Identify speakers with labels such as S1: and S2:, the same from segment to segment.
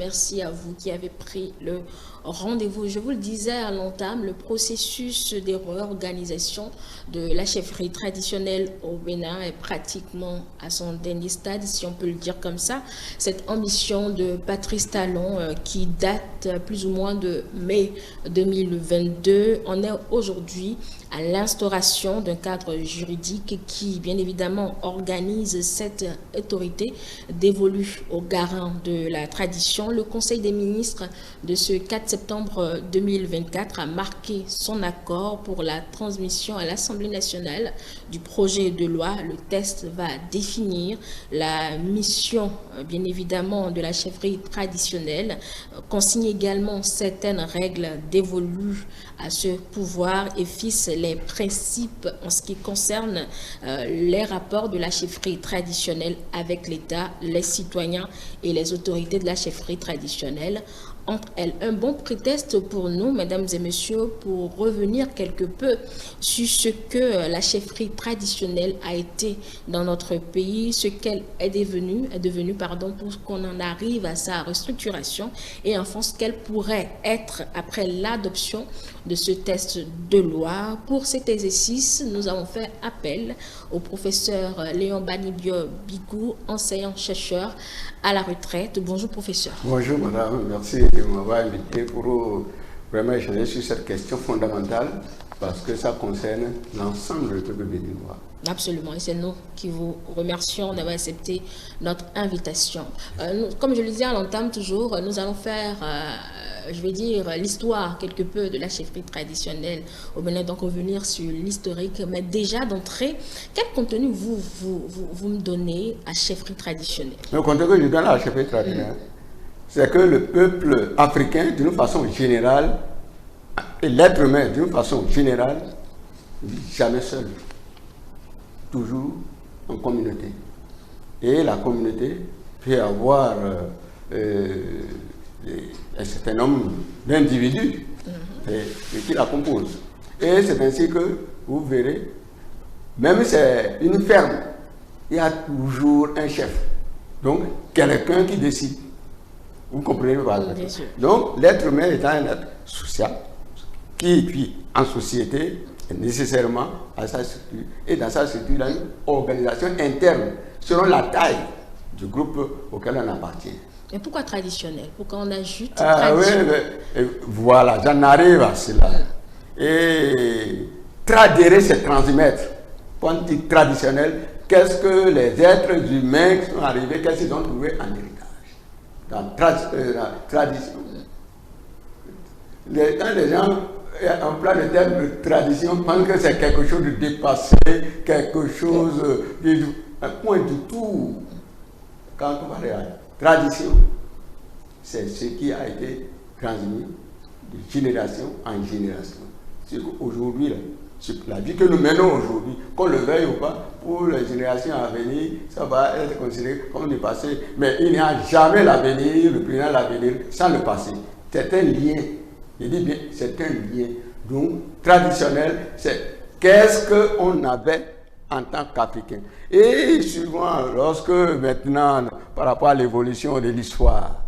S1: merci à vous qui avez pris le rendez-vous. Je vous le disais à l'entame, le processus de réorganisation de la chefferie traditionnelle au Bénin est pratiquement à son dernier stade, si on peut le dire comme ça. Cette ambition de Patrice Talon qui date plus ou moins de mai 2022, on est aujourd'hui à l'instauration d'un cadre juridique qui, bien évidemment, organise cette autorité dévolue aux garants de la tradition. Le Conseil des ministres de ce 4 septembre 2024 a marqué son accord pour la transmission à l'Assemblée nationale du projet de loi. Le texte va définir la mission, bien évidemment, de la chefferie traditionnelle, consigne également certaines règles dévolues à ce pouvoir et fixe les principes en ce qui concerne les rapports de la chefferie traditionnelle avec l'État, les citoyens et les autorités de la chefferie traditionnelle. Entre elles, un bon prétexte pour nous, mesdames et messieurs, pour revenir quelque peu sur ce que la chefferie traditionnelle a été dans notre pays, ce qu'elle est devenue, pour qu'on en arrive à sa restructuration et enfin ce qu'elle pourrait être après l'adoption de ce texte de loi. Pour cet exercice, nous avons fait appel au professeur Léon Banibio Bigou, enseignant-chercheur à la retraite. Bonjour professeur.
S2: Bonjour madame, merci de m'avoir invité pour vraiment échanger sur cette question fondamentale parce que ça concerne l'ensemble du peuple béninois.
S1: Absolument, et c'est nous qui vous remercions d'avoir accepté notre invitation. Comme je le disais à l'entame toujours, nous allons faire, je vais dire, l'histoire quelque peu de la chefferie traditionnelle au Bénin, donc revenir sur l'historique. Mais déjà d'entrée, quel contenu vous me donnez à chefferie traditionnelle?
S2: Le contenu que je donne à la chefferie traditionnelle, c'est que le peuple africain, d'une façon générale, et l'être humain, d'une façon générale, ne vit jamais seul. Toujours en communauté. Et la communauté peut avoir un certain nombre d'individus qui la composent. Et c'est ainsi que vous verrez, même si c'est une ferme, il y a toujours un chef. Donc, quelqu'un qui décide. Vous comprenez pas? Donc, l'être humain est un être social qui vit en société nécessairement à sa structure. Et dans sa structure, il y a une organisation interne selon la taille du groupe auquel on appartient.
S1: Et pourquoi traditionnel? Pourquoi on ajoute
S2: traditionnel? Voilà, j'en arrive à cela. Et tradérer, c'est transmettre. Quand on dit traditionnel, qu'est-ce que les êtres humains qui sont arrivés, qu'est-ce qu'ils ont trouvé en héritage? Dans la tradition. Quand les gens emploient le terme de tradition, pensent que c'est quelque chose de dépassé, quelque chose un point du tout. Quand on parle de tradition, c'est ce qui a été transmis de génération en génération. C'est qu'aujourd'hui, la vie que nous menons aujourd'hui, qu'on le veuille ou pas, pour les générations à venir, ça va être considéré comme le passé. Mais il n'y a jamais l'avenir, le présent, l'avenir, sans le passé. C'est un lien. Je dis bien, c'est un lien. Donc, traditionnel, c'est qu'est-ce qu'on avait en tant qu'Africain. Et souvent, lorsque maintenant, par rapport à l'évolution de l'histoire,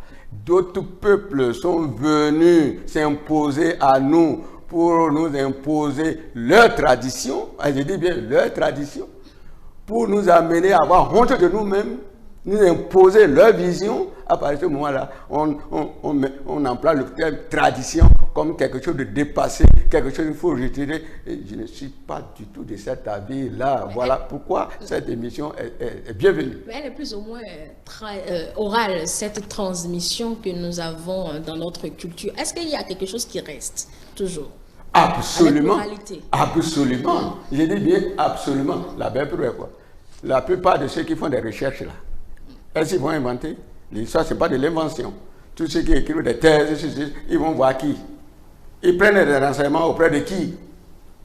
S2: d'autres peuples sont venus s'imposer à nous pour nous imposer leur tradition, je dis bien leur tradition, pour nous amener à avoir honte de nous-mêmes, nous imposer leur vision. À partir de ce moment-là, on emploie le terme tradition comme quelque chose de dépassé, quelque chose qu'il faut retirer. Et je ne suis pas du tout de cet avis-là. Voilà pourquoi cette émission est bienvenue.
S1: Mais elle est plus ou moins orale, cette transmission que nous avons dans notre culture. Est-ce qu'il y a quelque chose qui reste toujours?
S2: Absolument. Absolument. Je dis bien absolument. La belle preuve, quoi. La plupart de ceux qui font des recherches là, est-ce qu'ils vont inventer? L'histoire, ce n'est pas de l'invention. Tous ceux qui écrivent des thèses, ils vont voir qui? Ils prennent des renseignements auprès de qui?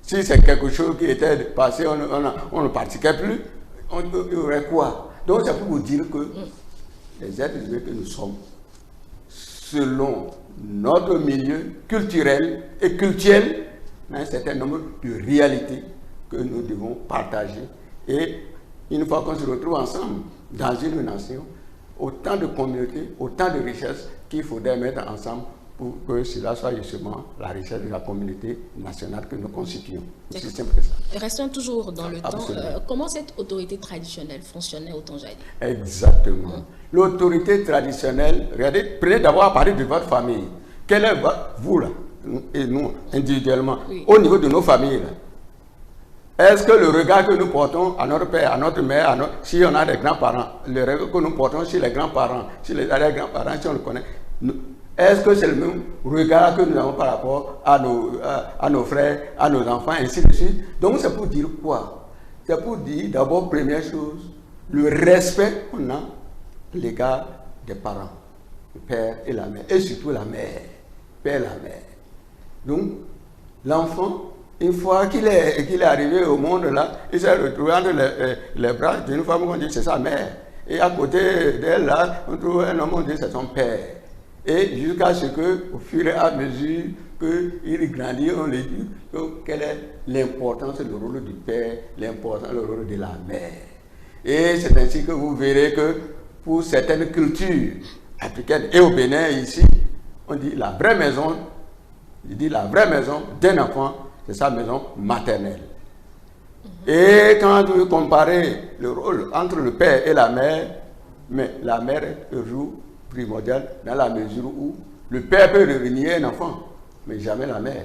S2: Si c'est quelque chose qui était passé, on ne pratiquait plus, il y aurait quoi? Donc c'est pour vous dire que les êtres humains que nous sommes, selon notre milieu culturel et cultuel, il y a un certain nombre de réalités que nous devons partager. Et une fois qu'on se retrouve ensemble dans une nation, autant de communautés, autant de richesses qu'il faudrait mettre ensemble pour que cela soit justement la richesse de la communauté nationale que nous constituons. C'est simple que ça.
S1: Restons toujours dans le
S2: Absolument.
S1: temps. Comment cette autorité traditionnelle fonctionnait au temps jadis?
S2: Exactement. L'autorité traditionnelle, regardez, prenez d'abord à partir de votre famille. Quelle est vous là, et nous individuellement,
S1: Oui.
S2: au niveau de nos familles là? Est-ce que le regard que nous portons à notre père, à notre mère, si on a des grands-parents, le regard que nous portons sur les grands-parents, sur les grands-parents, si on le connaît, est-ce que c'est le même regard que nous avons par rapport à nos frères, à nos enfants, ainsi de suite? Donc c'est pour dire quoi? C'est pour dire d'abord, première chose, le respect qu'on a à l'égard des parents, le père et la mère, et surtout la mère, père et la mère. Donc l'enfant, une fois qu'il est arrivé au monde là, il s'est retrouvé entre les bras d'une femme, on dit c'est sa mère. Et à côté d'elle là, on trouve un homme, on dit c'est son père. Et jusqu'à ce que, au fur et à mesure qu'il grandit, on lui dit quelle est l'importance, le rôle du père, l'importance, le rôle de la mère. Et c'est ainsi que vous verrez que pour certaines cultures africaines et au Bénin ici, on dit la vraie maison, il dit la vraie maison d'un enfant, c'est sa maison maternelle. Et quand vous comparez le rôle entre le père et la mère, mais la mère joue primordial dans la mesure où le père peut revenir un enfant, mais jamais la mère.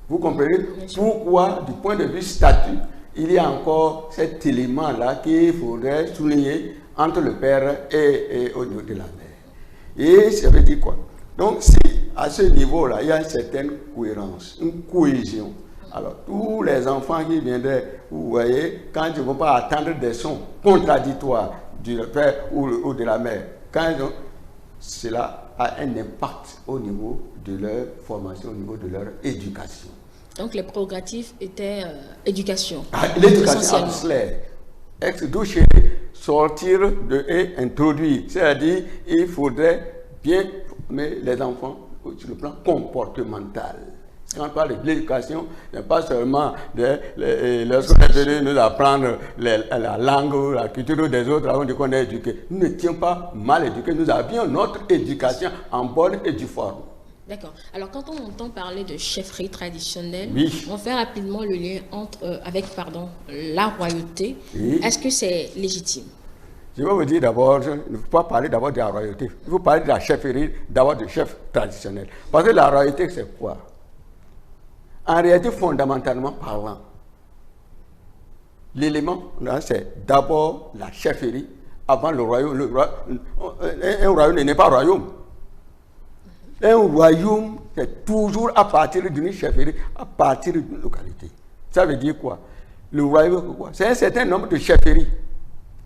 S2: Vous comprenez pourquoi, du point de vue statut, il y a encore cet élément-là qu'il faudrait souligner entre le père et au niveau de la mère. Et ça veut dire quoi? Donc, si à ce niveau-là, il y a une certaine cohérence, une cohésion. Alors, tous les enfants qui viendraient, vous voyez, quand ils ne vont pas attendre des sons contradictoires du père ou de la mère, quand ils ont, cela a un impact au niveau de leur formation, au niveau de leur éducation.
S1: Donc les prérogatives étaient éducation.
S2: L'éducation claire. Ex-doucher, sortir de et introduire. C'est-à-dire, il faudrait bien former les enfants sur le plan comportemental. Quand on parle de l'éducation, ce n'est pas seulement lorsqu'on est venu nous apprendre la langue ou la culture des autres avant qu'on est éduqué. Nous n'étions pas mal éduqués, nous avions notre éducation en bonne et due forme.
S1: D'accord. Alors, quand on entend parler de chefferie traditionnelle,
S2: oui,
S1: on fait rapidement le lien avec la royauté.
S2: Oui.
S1: Est-ce que c'est légitime?
S2: Je vais vous dire d'abord, il ne faut pas parler d'abord de la royauté. Il faut parler de la chefferie, d'abord du chef traditionnel. Parce que la royauté, c'est quoi? En réalité, fondamentalement parlant, l'élément, c'est d'abord la chefferie avant le royaume. Un royaume n'est pas royaume. Un royaume, c'est toujours à partir d'une chefferie, à partir d'une localité. Ça veut dire quoi? Le royaume, c'est quoi? C'est un certain nombre de chefferies.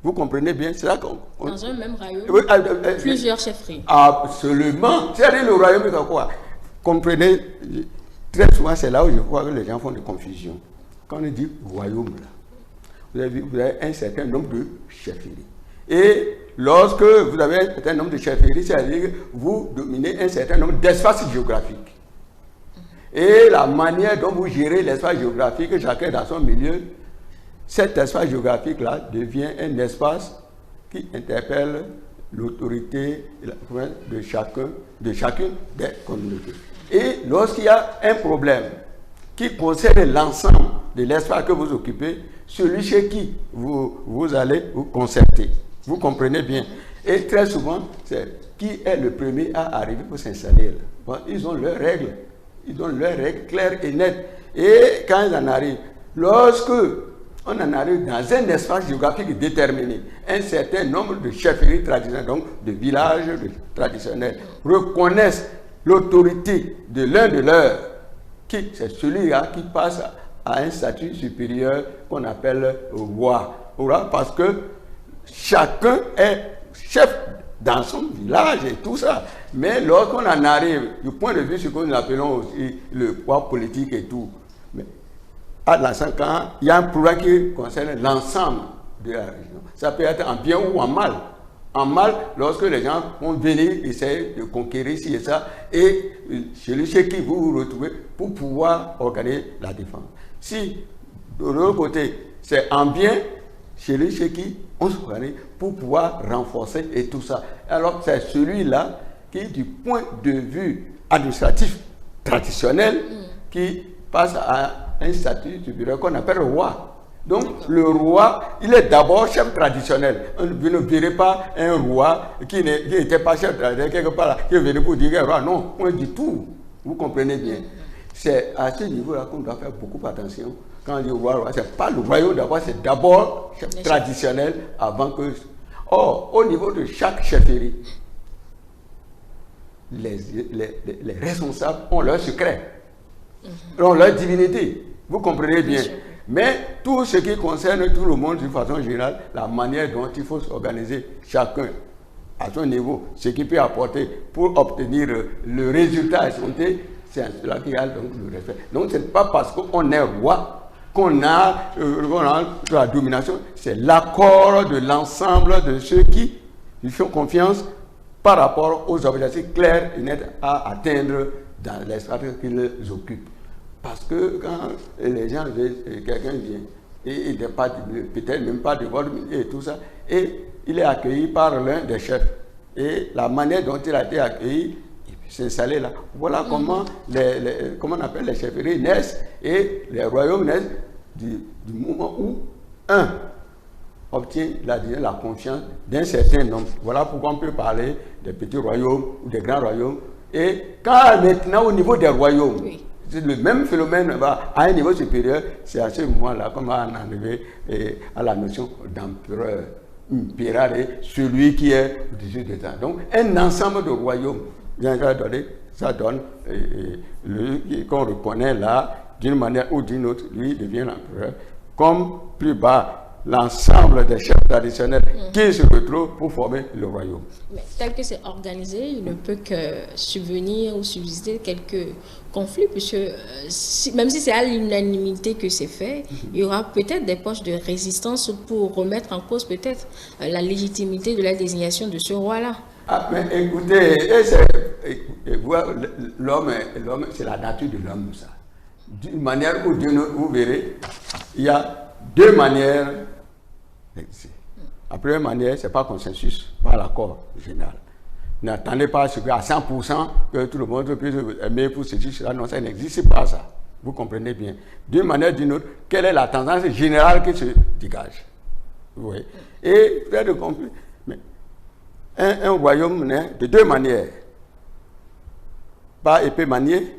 S2: Vous comprenez bien? C'est là qu'on...
S1: Dans un même royaume, plusieurs chefferies.
S2: Absolument. C'est-à-dire le royaume, c'est quoi? Comprenez, très souvent, c'est là où je vois que les gens font des confusions. Quand on dit royaume, là, vous avez un certain nombre de chefferies. Et lorsque vous avez un certain nombre de chefferies, c'est-à-dire que vous dominez un certain nombre d'espaces géographiques. Et la manière dont vous gérez l'espace géographique, chacun dans son milieu, cet espace géographique-là devient un espace qui interpelle l'autorité de chacune des communautés. Et lorsqu'il y a un problème qui concerne l'ensemble de l'espace que vous occupez, celui chez qui vous allez vous concerter. Vous comprenez bien. Et très souvent, c'est qui est le premier à arriver pour s'installer. Bon, ils ont leurs règles. Ils ont leurs règles claires et nettes. Et quand ils en arrivent, lorsque on en arrive dans un espace géographique déterminé, un certain nombre de chefferies traditionnelles, donc de villages traditionnels, reconnaissent l'autorité de l'un de leurs, qui c'est celui-là qui passe à un statut supérieur qu'on appelle roi. Parce que chacun est chef dans son village et tout ça. Mais lorsqu'on en arrive, du point de vue ce que nous appelons aussi le poids politique et tout, mais à l'instant, quand il y a un problème qui concerne l'ensemble de la région, ça peut être en bien ou en mal. En mal, lorsque les gens vont venir essayer de conquérir ci et ça, et celui chez qui vous vous retrouvez pour pouvoir organiser la défense. Si, de l'autre côté, c'est en bien, celui chez qui on s'organise pour pouvoir renforcer et tout ça. Alors, c'est celui-là qui, du point de vue administratif traditionnel, qui passe à un statut supérieur qu'on appelle roi. Donc, le roi, il est d'abord chef traditionnel. Vous ne verrez pas un roi qui n'était pas chef traditionnel quelque part là, qui est venu pour dire roi. Non, point du tout. Vous comprenez bien. C'est à ce niveau-là qu'on doit faire beaucoup attention. Quand on dit roi, ce n'est pas le royaume d'abord, c'est d'abord chef traditionnel avant que... Or, au niveau de chaque chefferie, les responsables ont leur secret, ont leur divinité. Vous comprenez bien. Mais tout ce qui concerne tout le monde, de façon générale, la manière dont il faut s'organiser, chacun à son niveau, ce qu'il peut apporter pour obtenir le résultat escompté, c'est cela qui a donc le respect. Donc, ce n'est pas parce qu'on est roi qu'on a la domination, c'est l'accord de l'ensemble de ceux qui lui font confiance par rapport aux objectifs clairs et nets à atteindre dans l'espace qu'ils occupent. Parce que quand les gens, quelqu'un vient, et il n'est pas, peut-être même pas de votre milieu et tout ça, et il est accueilli par l'un des chefs. Et la manière dont il a été accueilli, il s'est installé là. Voilà comment, comment on appelle les chefferies naissent et les royaumes naissent du moment où un obtient la confiance d'un certain nombre. Voilà pourquoi on peut parler des petits royaumes ou des grands royaumes. Et quand maintenant au niveau des royaumes, le même phénomène va à un niveau supérieur, c'est à ce moment-là qu'on va en arriver à la notion d'empereur, impérare, celui qui est au-dessus des temps. Donc un ensemble de royaumes, ça donne qu'on reconnaît là, d'une manière ou d'une autre, lui devient l'empereur, comme plus bas l'ensemble des chefs traditionnels qui se retrouvent pour former le royaume.
S1: Mais tel que c'est organisé, il ne peut que subvenir ou subsister quelques conflits, puisque même si c'est à l'unanimité que c'est fait, il y aura peut-être des poches de résistance pour remettre en cause peut-être la légitimité de la désignation de ce roi-là.
S2: Ah, mais écoutez, l'homme, c'est la nature de l'homme, ça. D'une manière ou d'une autre, vous verrez, il y a deux manières d'exister. La première manière, ce n'est pas consensus, pas l'accord général. N'attendez pas à 100% que tout le monde puisse aimer pour ceci, cela. Non, ça n'existe pas, ça. Vous comprenez bien. D'une manière ou d'une autre, quelle est la tendance générale qui se dégage? Vous voyez? Et, faire de comprendre, mais un royaume naît de deux manières. Pas épée maniée,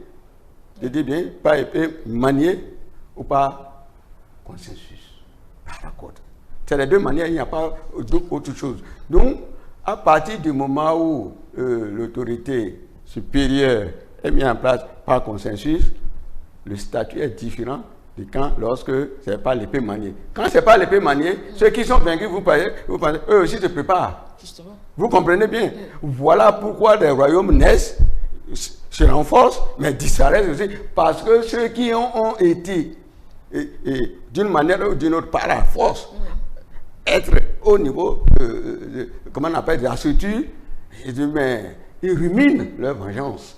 S2: je dis bien, pas épée maniée ou pas consensus. Par accord. C'est les deux manières, il n'y a pas autre chose. Donc, à partir du moment où l'autorité supérieure est mise en place par consensus, le statut est différent de lorsque ce n'est pas l'épée maniée. Quand ce n'est pas l'épée maniée, ceux qui sont vaincus, vous pensez, eux aussi se préparent. Justement. Vous comprenez bien. Voilà pourquoi les royaumes naissent, se renforcent, mais disparaissent aussi, parce que ceux qui ont été, d'une manière ou d'une autre, par la force, être au niveau, comment on appelle, de la structure, ils ruminent leur vengeance.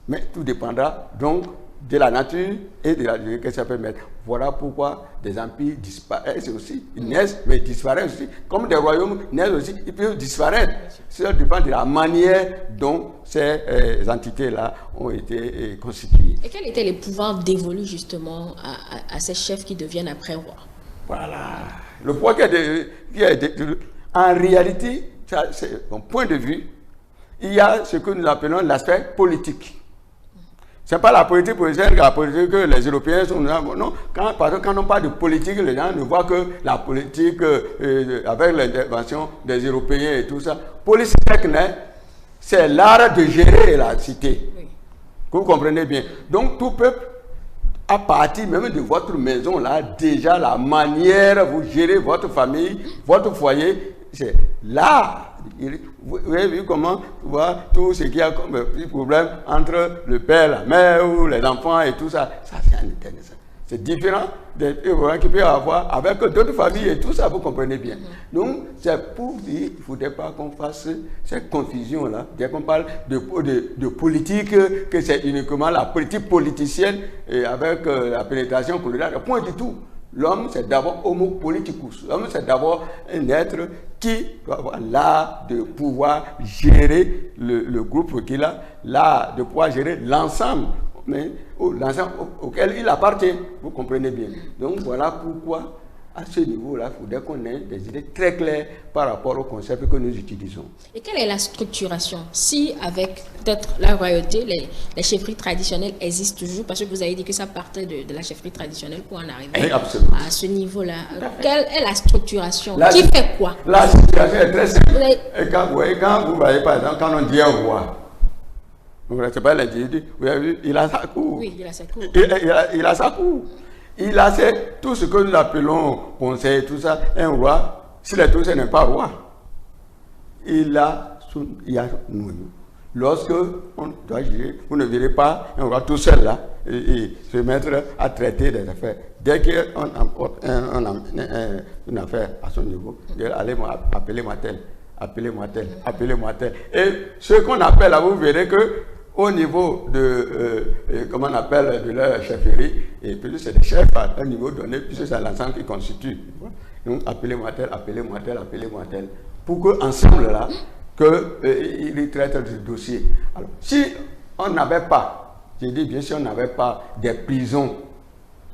S2: Mais tout dépendra donc de la nature et de la que ça peut mettre. Voilà pourquoi des empires disparaissent aussi. Ils naissent, mais ils disparaissent aussi. Comme des royaumes naissent aussi, ils peuvent disparaître. Cela dépend de la manière dont ces entités-là ont été constituées.
S1: Et quels étaient les pouvoirs dévolus justement à ces chefs qui deviennent après rois?
S2: Voilà. Le pouvoir qui a été en réalité, c'est mon point de vue, il y a ce que nous appelons l'aspect politique. Ce n'est pas la politique que les Européens sont... Non, parce que quand on parle de politique, les gens ne voient que la politique avec l'intervention des Européens et tout ça. Politique, c'est l'art de gérer la cité. Oui. Vous comprenez bien. Donc tout peuple, à partir même de votre maison, là, déjà la manière vous gérez votre famille, votre foyer, c'est là. Vous avez vu comment voir tout ce qu'il y a comme problème entre le père, la mère ou les enfants et tout ça. Ça, c'est un éternel. C'est différent des problèmes qu'il peut y avoir avec d'autres familles et tout ça, vous comprenez bien. Donc, c'est pour dire qu'il ne faudrait pas qu'on fasse cette confusion-là. Dès qu'on parle de politique, que c'est uniquement la politique politicienne et avec la pénétration coloniale. Point du tout. L'homme, c'est d'abord homo politicus. L'homme, c'est d'abord un être qui doit avoir l'art de pouvoir gérer le groupe qu'il a, l'art de pouvoir gérer l'ensemble, mais l'ensemble auquel il appartient. Vous comprenez bien. Donc voilà pourquoi, à ce niveau-là, il faudrait qu'on ait des idées très claires par rapport au concept que nous utilisons.
S1: Et quelle est la structuration? Si avec peut-être la royauté, les chefferies traditionnelles existent toujours, parce que vous avez dit que ça partait de la chefferie traditionnelle pour en arriver à ce niveau-là. Quelle est la structuration? Qui fait quoi?
S2: La structuration est très simple. Et quand vous voyez par exemple, quand on dit un roi, vous ne savez pas l'individu, vous avez vu, il a sa cour.
S1: Oui, il a sa cour.
S2: Il a sa cour. Il a tout ce que nous appelons conseil, tout ça. Un roi, s'il est tout seul, n'est pas roi. Il a lorsque on doit gérer, vous ne verrez pas un roi tout seul là et se mettre à traiter des affaires. Dès qu'on apporte une affaire à son niveau, appelez-moi tel, appelez-moi tel, appelez-moi tel. Et ce qu'on appelle là, vous verrez que au niveau de, comment on appelle, de leur chefferie, et puis c'est des chefs à un niveau donné, puisque c'est l'ensemble qui constitue. Donc, appelez-moi tel, appelez-moi tel, appelez-moi tel. Pour qu'ensemble, là, qu'ils traitent du dossier. Alors, si on n'avait pas, j'ai dit bien sûr, on n'avait pas des prisons,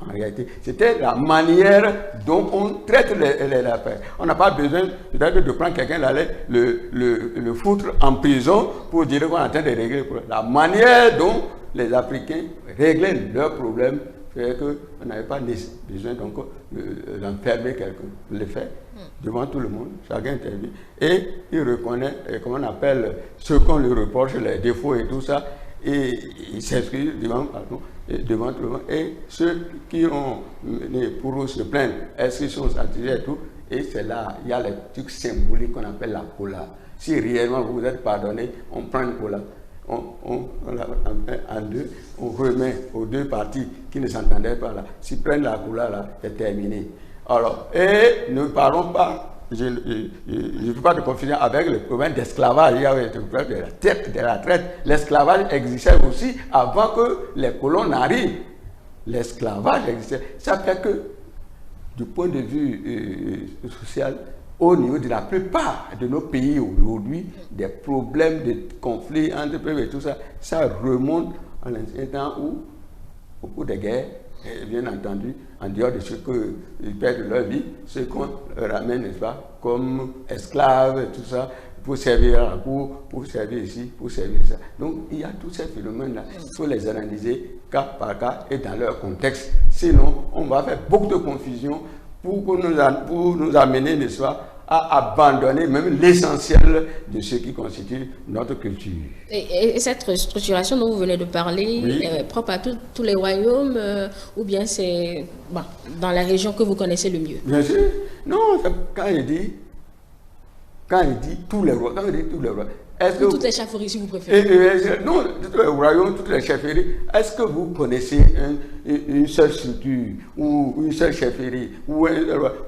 S2: en réalité, c'était la manière dont on traite les affaires. On n'a pas besoin peut-être de prendre quelqu'un, d'aller le foutre en prison pour dire qu'on est en train de régler le problème. La manière dont les Africains réglaient leurs problèmes fait qu'on n'avait pas besoin donc d'enfermer quelqu'un. Il le fait devant tout le monde, chacun intervient. Et il reconnaît, comment on appelle, ce qu'on lui reproche, les défauts et tout ça, et il s'excuse devant tout le monde. Et ceux qui ont mené pour eux se plaindre, est-ce qu'ils sont satisfaits et tout. Et c'est là, il y a les trucs symboliques qu'on appelle la cola. Si réellement vous êtes pardonné, on prend une cola. On la en deux, on remet aux deux parties qui ne s'entendaient pas là. S'ils prennent la couleur là, c'est terminé. Alors, et ne parlons pas, je ne veux pas de confusion avec le problème d'esclavage. Il y avait le problème de la traite. L'esclavage existait aussi avant que les colons n'arrivent. L'esclavage existait. Ça fait que, du point de vue social, au niveau de la plupart de nos pays aujourd'hui, des problèmes de conflits entre peuples et tout ça, ça remonte à l'ancien temps où, au cours des guerres, et bien entendu, en dehors de ce qu'ils perdent leur vie, ce qu'on ramène, n'est-ce pas, comme esclaves et tout ça, pour servir à la cour, pour servir ici, pour servir ça. Donc, il y a tous ces phénomènes-là. Il faut les analyser cas par cas et dans leur contexte. Sinon, on va faire beaucoup de confusion pour nous amener, n'est-ce pas, à abandonner même l'essentiel de ce qui constitue notre culture.
S1: Et cette structuration dont vous venez de parler,
S2: oui,
S1: est propre à tous les royaumes ou bien c'est dans la région que vous connaissez le mieux?
S2: Bien sûr. Non, quand il dit tous les rois, est-ce que
S1: toutes les chefferies, si vous préférez.
S2: non, tous les royaumes, toutes les chefferies, est-ce que vous connaissez une seule structure ou une seule chefferie où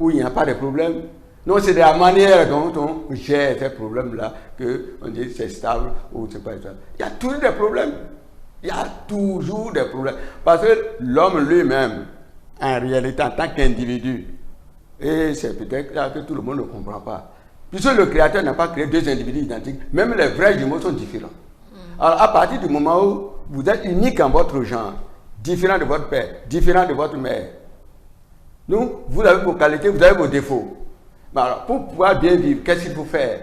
S2: il n'y a pas de problème? Non, c'est de la manière dont on gère ces problèmes-là qu'on dit c'est stable ou c'est pas stable. Il y a toujours des problèmes. Il y a toujours des problèmes. Parce que l'homme lui-même, en réalité, en tant qu'individu, et c'est peut-être là que tout le monde ne comprend pas. Puisque le Créateur n'a pas créé deux individus identiques, même les vrais jumeaux sont différents. Alors, à partir du moment où vous êtes unique en votre genre, différent de votre père, différent de votre mère, donc vous avez vos qualités, vous avez vos défauts. Mais alors, pour pouvoir bien vivre, qu'est-ce qu'il faut faire?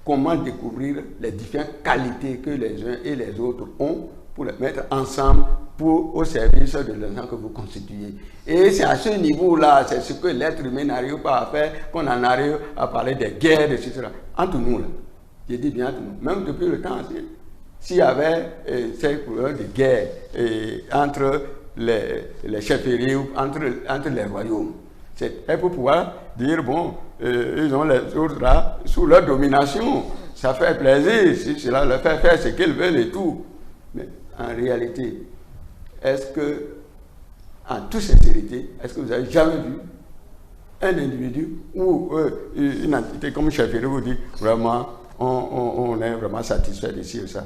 S2: Comment découvrir les différentes qualités que les uns et les autres ont pour les mettre ensemble au service de l'ensemble que vous constituez. Et c'est à ce niveau-là, c'est ce que l'être humain n'arrive pas à faire, qu'on en arrive à parler des guerres, etc. Entre nous, là, je dis bien entre nous, même depuis le temps ancien, s'il y avait ces problèmes de guerre entre les chefferies, entre les royaumes, c'est pour pouvoir dire, bon, ils ont les autres là, sous leur domination, ça fait plaisir, si cela leur fait faire ce qu'ils veulent et tout. Mais en réalité, est-ce que, en toute sincérité, est-ce que vous avez jamais vu un individu ou une entité comme chefferie vous dit, vraiment, on est vraiment satisfait de ci et ça?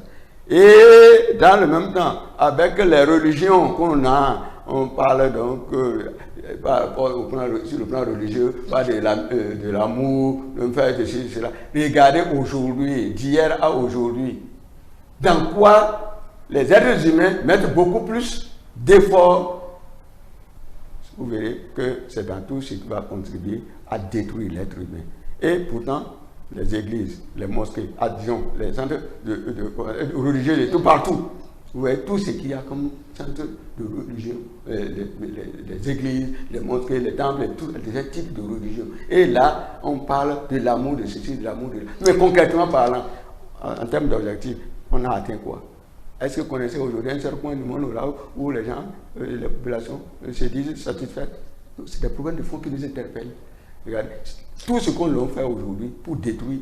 S2: Et dans le même temps, avec les religions qu'on a on parle donc sur le plan religieux, pas de l'amour, de faire ceci, cela. Regardez aujourd'hui, d'hier à aujourd'hui, dans quoi les êtres humains mettent beaucoup plus d'efforts. Vous verrez que c'est dans tout ce qui va contribuer à détruire l'être humain. Et pourtant, les églises, les mosquées, disons, les centres religieux de tout partout, vous voyez tout ce qu'il y a comme centre de religion, les églises, les mosquées, les temples, tous les types de religion. Et là, on parle de l'amour de ceci, de l'amour de... Mais concrètement parlant, en termes d'objectifs, on a atteint quoi? Est-ce que vous connaissez aujourd'hui un seul point du monde là où les gens, les populations se disent satisfaites? C'est des problèmes de fond qui nous interpellent. Regardez, tout ce qu'on leur fait aujourd'hui pour détruire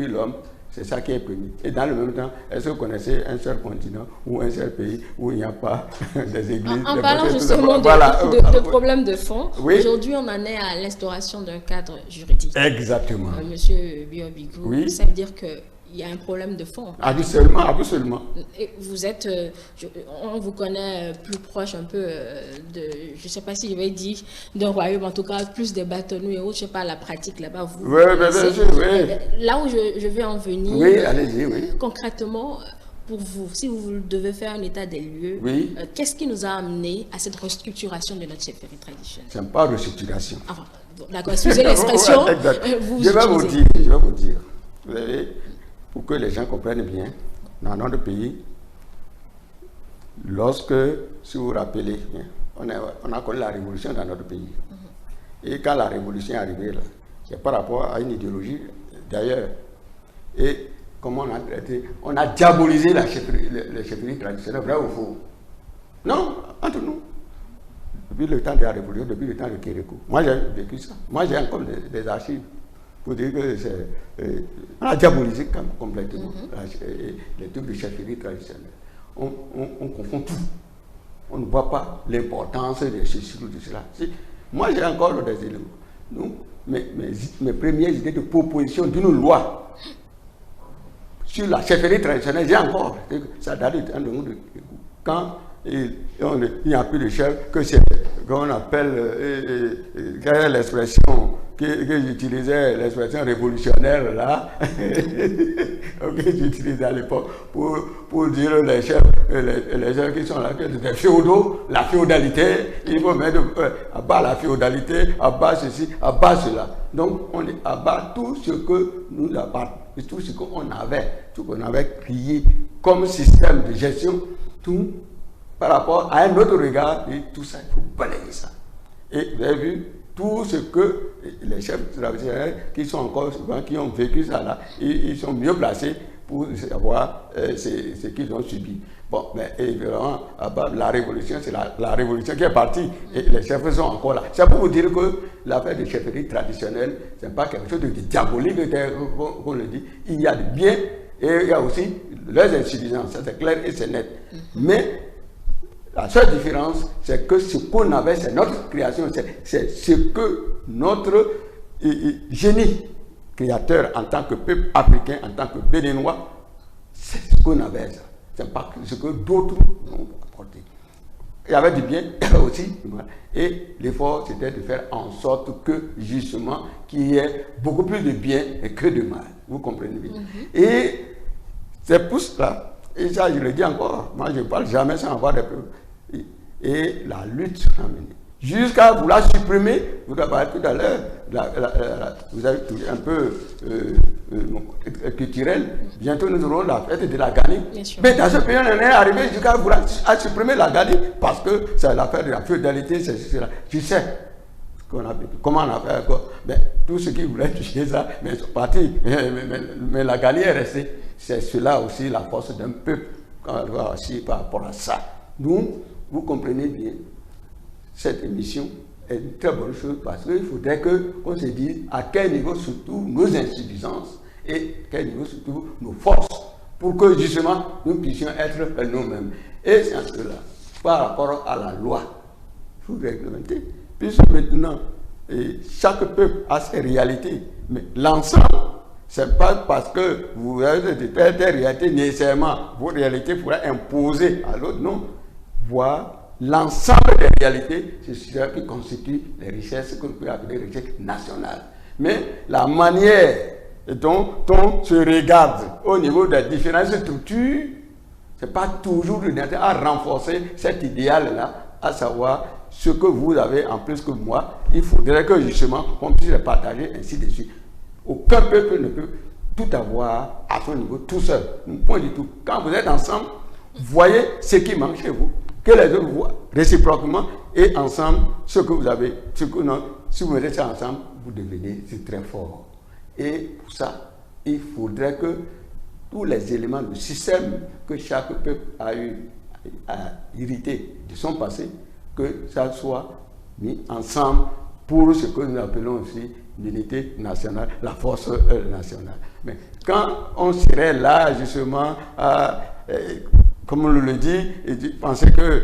S2: l'homme, c'est ça qui est premier. Et dans le même temps, est-ce que vous connaissez un seul continent ou un seul pays où il n'y a pas des églises?
S1: En parlant justement de problèmes de fond, oui. Aujourd'hui on en est à l'instauration d'un cadre juridique.
S2: Exactement.
S1: Monsieur Biobigou, oui. Ça veut dire que il y a un problème de fond.
S2: Absolument, absolument.
S1: Et vous êtes, on vous connaît plus proche un peu de, je ne sais pas si je vais dire d'un royaume, en tout cas plus des bâtonneux et autres, je ne sais pas la pratique là-bas.
S2: Oui, bien sûr, oui.
S1: Là où je vais en venir,
S2: oui, allez-y, oui.
S1: Concrètement, pour vous, si vous devez faire un état des lieux,
S2: oui.
S1: Qu'est-ce qui nous a amené à cette restructuration de notre chefferie traditionnelle?
S2: Ce n'est pas restructuration.
S1: Ah, d'accord, excusez l'expression.
S2: Je vais vous dire. Vous savez, pour que les gens comprennent bien, dans notre pays, lorsque, si vous vous rappelez, on a connu la révolution dans notre pays. Et quand la révolution est arrivée, c'est par rapport à une idéologie d'ailleurs. Et comment on a traité? On a diabolisé les chefferies traditionnelles, vrai ou faux? Non, entre nous. Depuis le temps de la révolution, depuis le temps de Kérékou. Moi, j'ai vécu ça. Moi, j'ai encore des archives. Pour dire que on a diabolisé complètement les trucs de chefferie traditionnelle. On confond tout. On ne voit pas l'importance de ceci ou de cela. Moi, j'ai encore des éléments. Donc, mes premières idées de proposition d'une loi sur la chefferie traditionnelle, j'ai encore. Ça date du temps de quand il n'y a plus de chef, que c'est qu'on appelle, quelle est l'expression que j'utilisais, l'expression révolutionnaire là, que j'utilisais à l'époque pour dire les chefs qui sont là, que des féodaux, la féodalité, il faut mettre à bas la féodalité, à bas ceci, à bas cela. Donc on abat tout ce que nous abattons, tout ce qu'on avait, tout qu'on avait créé comme système de gestion, tout par rapport à un autre regard, et tout ça, il faut balayer ça. Et vous avez vu tout ce que les chefs traditionnels qui sont encore souvent, qui ont vécu ça là, ils sont mieux placés pour savoir ce qu'ils ont subi. Bon, mais évidemment, la révolution, c'est la révolution qui est partie et les chefs sont encore là. C'est pour vous dire que l'affaire de chefferie traditionnelle, ce n'est pas quelque chose de diabolique, qu'on le dit. Il y a du bien et il y a aussi leurs insuffisances, ça c'est clair et c'est net. Mais la seule différence, c'est que ce qu'on avait, c'est notre création, c'est ce que notre génie créateur en tant que peuple africain, en tant que béninois, c'est ce qu'on avait. C'est pas ce que d'autres ont apporté. Il y avait du bien, il y avait aussi du mal. Et l'effort, c'était de faire en sorte que, justement, qu'il y ait beaucoup plus de bien que de mal. Vous comprenez bien. Et c'est pour cela, et ça je le dis encore, moi je ne parle jamais sans avoir des preuves. Et la lutte a mené. Jusqu'à vouloir supprimer, vous avez parlé tout à l'heure, vous avez touché un peu culturel, bientôt nous aurons la fête de la Ghani. Mais dans ce pays, on en est arrivé jusqu'à vouloir supprimer la Ghani parce que c'est l'affaire de la féodalité, c'est cela. Tu sais comment on a fait quoi. Mais tout ce qui voulait toucher ça, mais ils sont partis. Mais la Ghani est restée. C'est cela aussi la force d'un peuple aussi par rapport à ça. Nous, vous comprenez bien, cette émission est une très bonne chose parce qu'il faudrait qu'on se dise à quel niveau surtout nos insuffisances et à quel niveau surtout nos forces pour que justement nous puissions être nous-mêmes. Et c'est en cela, par rapport à la loi, il faut réglementer. Puisque maintenant, chaque peuple a ses réalités, mais l'ensemble, ce n'est pas parce que vous avez des réalités nécessairement, vos réalités pourraient imposer à l'autre, non. Voir l'ensemble des réalités, c'est ce qui constitue les richesses que l'on peut appeler richesses nationales. Mais la manière dont on se regarde au niveau des différentes structures, ce n'est pas toujours de nature à renforcer cet idéal-là, à savoir ce que vous avez en plus que moi. Il faudrait que justement on puisse le partager ainsi de suite. Aucun peuple ne peut tout avoir à son niveau tout seul. Point du tout. Quand vous êtes ensemble, voyez ce qui manque chez vous, que les autres voient réciproquement, et ensemble, ce que vous avez, ce que non, si vous mettez ça ensemble, vous devenez très fort. Et pour ça, il faudrait que tous les éléments du système que chaque peuple a eu à hériter de son passé, que ça soit mis ensemble pour ce que nous appelons aussi l'unité nationale, la force nationale. Mais quand on serait là justement comme on le dit, penser que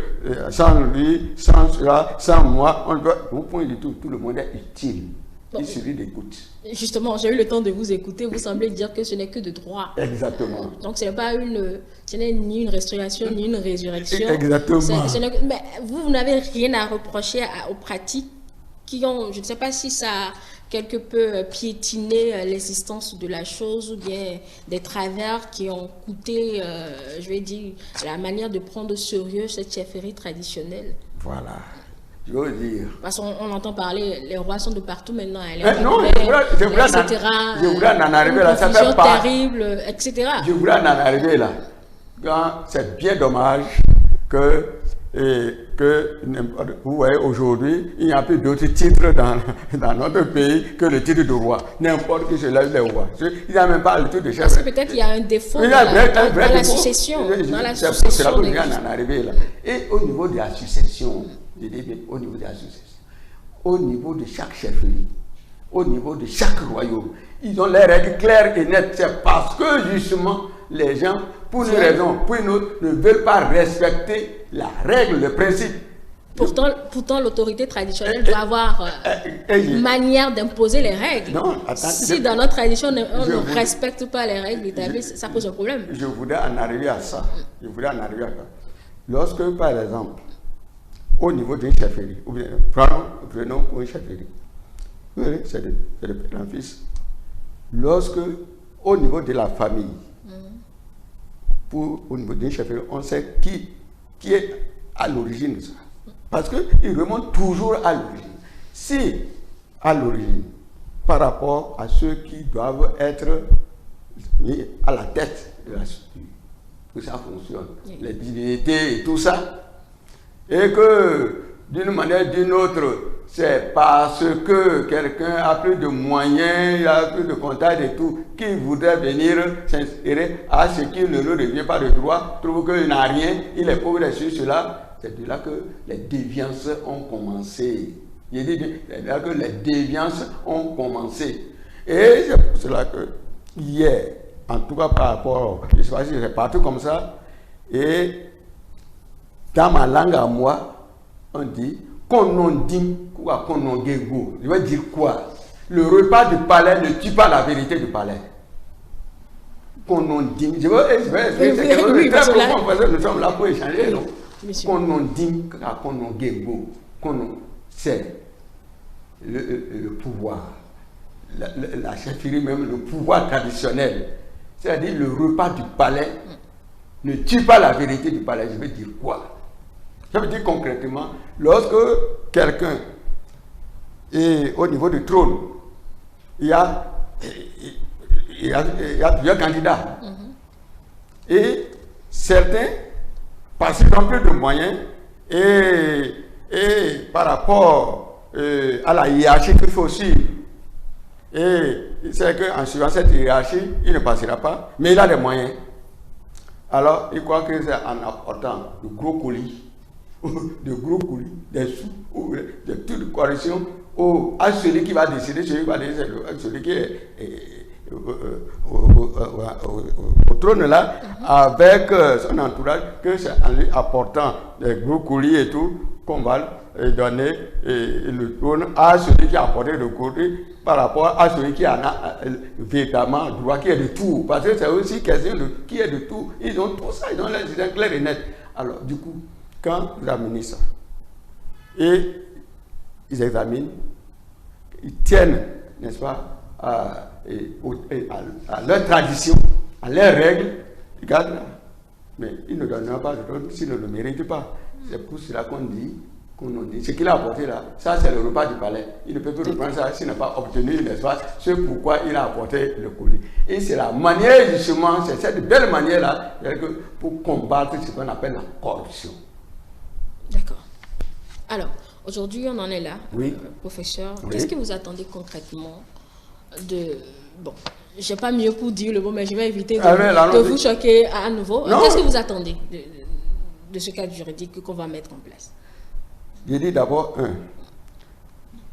S2: sans lui, sans cela, sans moi, on ne peut, au point du tout, tout le monde est utile. Il suffit d'écoute.
S1: Justement, j'ai eu le temps de vous écouter. Vous semblez dire que ce n'est que de droit.
S2: Exactement.
S1: Donc, ce n'est ni une restauration, ni une résurrection.
S2: Exactement.
S1: Mais vous n'avez rien à reprocher aux pratiques qui ont, je ne sais pas si ça a quelque peu piétiné l'existence de la chose ou bien des travers qui ont coûté, je vais dire, la manière de prendre au sérieux cette chefferie traditionnelle.
S2: Voilà. Je veux dire.
S1: Parce qu'on entend parler, les rois sont de partout maintenant.
S2: Non, je voulais en arriver là. Ça fait pas
S1: terrible, etc.
S2: Je voulais en arriver là. C'est bien dommage que vous voyez aujourd'hui, il n'y a plus d'autres titres dans notre pays que le titre de roi. N'importe qui se lève les rois. Il n'y a même pas le titre de chef.
S1: Parce que peut-être il y a un défaut dans la succession.
S2: C'est là que je viens d'en arriver là. Et au niveau de la succession, je dis bien au niveau de la succession, au niveau de chaque chefferie, au niveau de chaque royaume, ils ont les règles claires et nettes. C'est parce que justement les gens, pour une raison, pour une autre, ne veulent pas respecter la règle, le principe.
S1: Pourtant l'autorité traditionnelle doit avoir une manière d'imposer les règles.
S2: Non, attends,
S1: si dans notre tradition, on ne respecte pas les règles établies, ça pose un problème.
S2: Je voudrais en arriver à ça. Lorsque, par exemple, au niveau d'une chefferie, ou bien, prenons une chefferie, c'est de père en fils. Lorsque, au niveau de la famille, au niveau d'une chefferie, on sait qui est à l'origine de ça. Parce qu'il remonte toujours à l'origine. Si, à l'origine, par rapport à ceux qui doivent être mis à la tête de la structure, que ça fonctionne, les divinités et tout ça, et que d'une manière ou d'une autre, c'est parce que quelqu'un a plus de moyens, il a plus de contacts et tout, qui voudrait venir s'insérer à ce qui ne le revient pas de droit, trouve qu'il n'a rien, il est pauvre dessus, cela. C'est de là que les déviances ont commencé. Il dit, c'est de là que les déviances ont commencé. Et c'est pour cela que hier, en tout cas par rapport, je ne sais pas si c'est partout comme ça, et dans ma langue à moi, on dit Konondim quoi Konongego. Je veux dire quoi? Le repas du palais ne tue pas la vérité du palais. Konondim. Je veux expliquer, c'est quelque chose de très profond parce que nous sommes là pour échanger, non? Konondim à Konongego. C'est le pouvoir. La chefferie même, le pouvoir traditionnel. C'est-à-dire le repas du palais ne tue pas la vérité du palais. Je veux dire quoi? Ça veut dire concrètement, lorsque quelqu'un est au niveau du trône, il y a plusieurs candidats. Et certains, parce qu'ils ont plus de moyens, et par rapport à la hiérarchie qu'il faut suivre, et c'est qu'en suivant cette hiérarchie, il ne passera pas, mais il a des moyens. Alors, il croit que c'est en apportant de gros colis, des sous, des petites de correction à celui qui va décider, celui qui est au trône là, avec son entourage, que c'est en lui apportant des gros colis et tout, qu'on va donner le trône à celui qui a apporté le colis par rapport à celui qui en a véritablement droit, qui est de tout. Parce que c'est aussi question de qui est de tout. Ils ont tout ça, ils ont les idées claires et nettes. Alors, du coup, quand vous amenez ça, et ils examinent, ils tiennent, n'est-ce pas, à leur tradition, à leurs règles, regarde là. Mais ils ne donneront pas de don s'ils ne le méritent pas. C'est pour cela qu'on dit, ce qu'il a apporté là, ça c'est le repas du palais. Il ne peut plus reprendre ça s'il n'a pas obtenu, n'est-ce pas, c'est pourquoi il a apporté le colis. Et c'est la manière justement, c'est cette belle manière là, pour combattre ce qu'on appelle la corruption.
S1: D'accord. Alors, aujourd'hui on en est là,
S2: oui.
S1: Professeur.
S2: Oui.
S1: Qu'est-ce que vous attendez concrètement de... Bon, je n'ai pas mieux pour dire le mot, mais je vais éviter de vous choquer à nouveau. Qu'est-ce que vous attendez de ce cadre juridique qu'on va mettre en place?
S2: Je dis d'abord,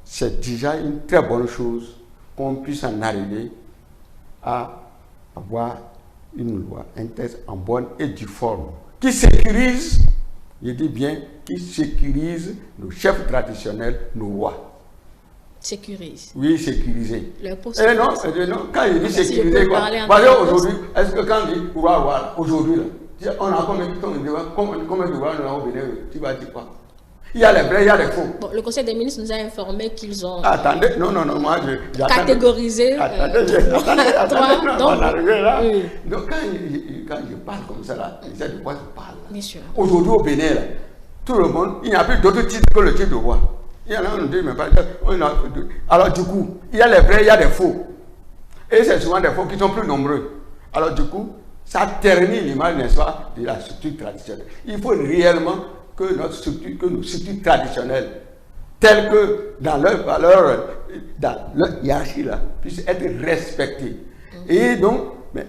S2: c'est déjà une très bonne chose qu'on puisse en arriver à avoir une loi, un texte en bonne et due forme, qui sécurise, je dis bien, qui sécurise nos chefs traditionnels, nos rois.
S1: Sécurise.
S2: Oui, sécuriser.
S1: Non,
S2: quand il dit sécuriser, quoi. Aujourd'hui, est-ce que quand il dit roi, aujourd'hui, on a combien de rois nous avons venu, tu vas dire quoi? Il y a les vrais, il y a les faux.
S1: Bon, le Conseil des ministres nous a informé qu'ils ont
S2: moi
S1: catégorisé
S2: attendez,
S1: donc,
S2: on arrive là.
S1: Oui.
S2: Donc quand je parle comme ça, là, je sais de quoi je parle.
S1: Bien sûr.
S2: Aujourd'hui au Bénin, là, tout le monde, il n'y a plus d'autres titres que le titre de roi. Il y en a un, deux, mais pas. Alors du coup, il y a les vrais, il y a des faux. Et c'est souvent des faux qui sont plus nombreux. Alors du coup, ça ternit l'image, n'est-ce pas, de la structure traditionnelle. Il faut réellement que nos structures traditionnelles, telles que dans leur valeur, dans leur hiérarchie, là, puissent être respectées. Et donc,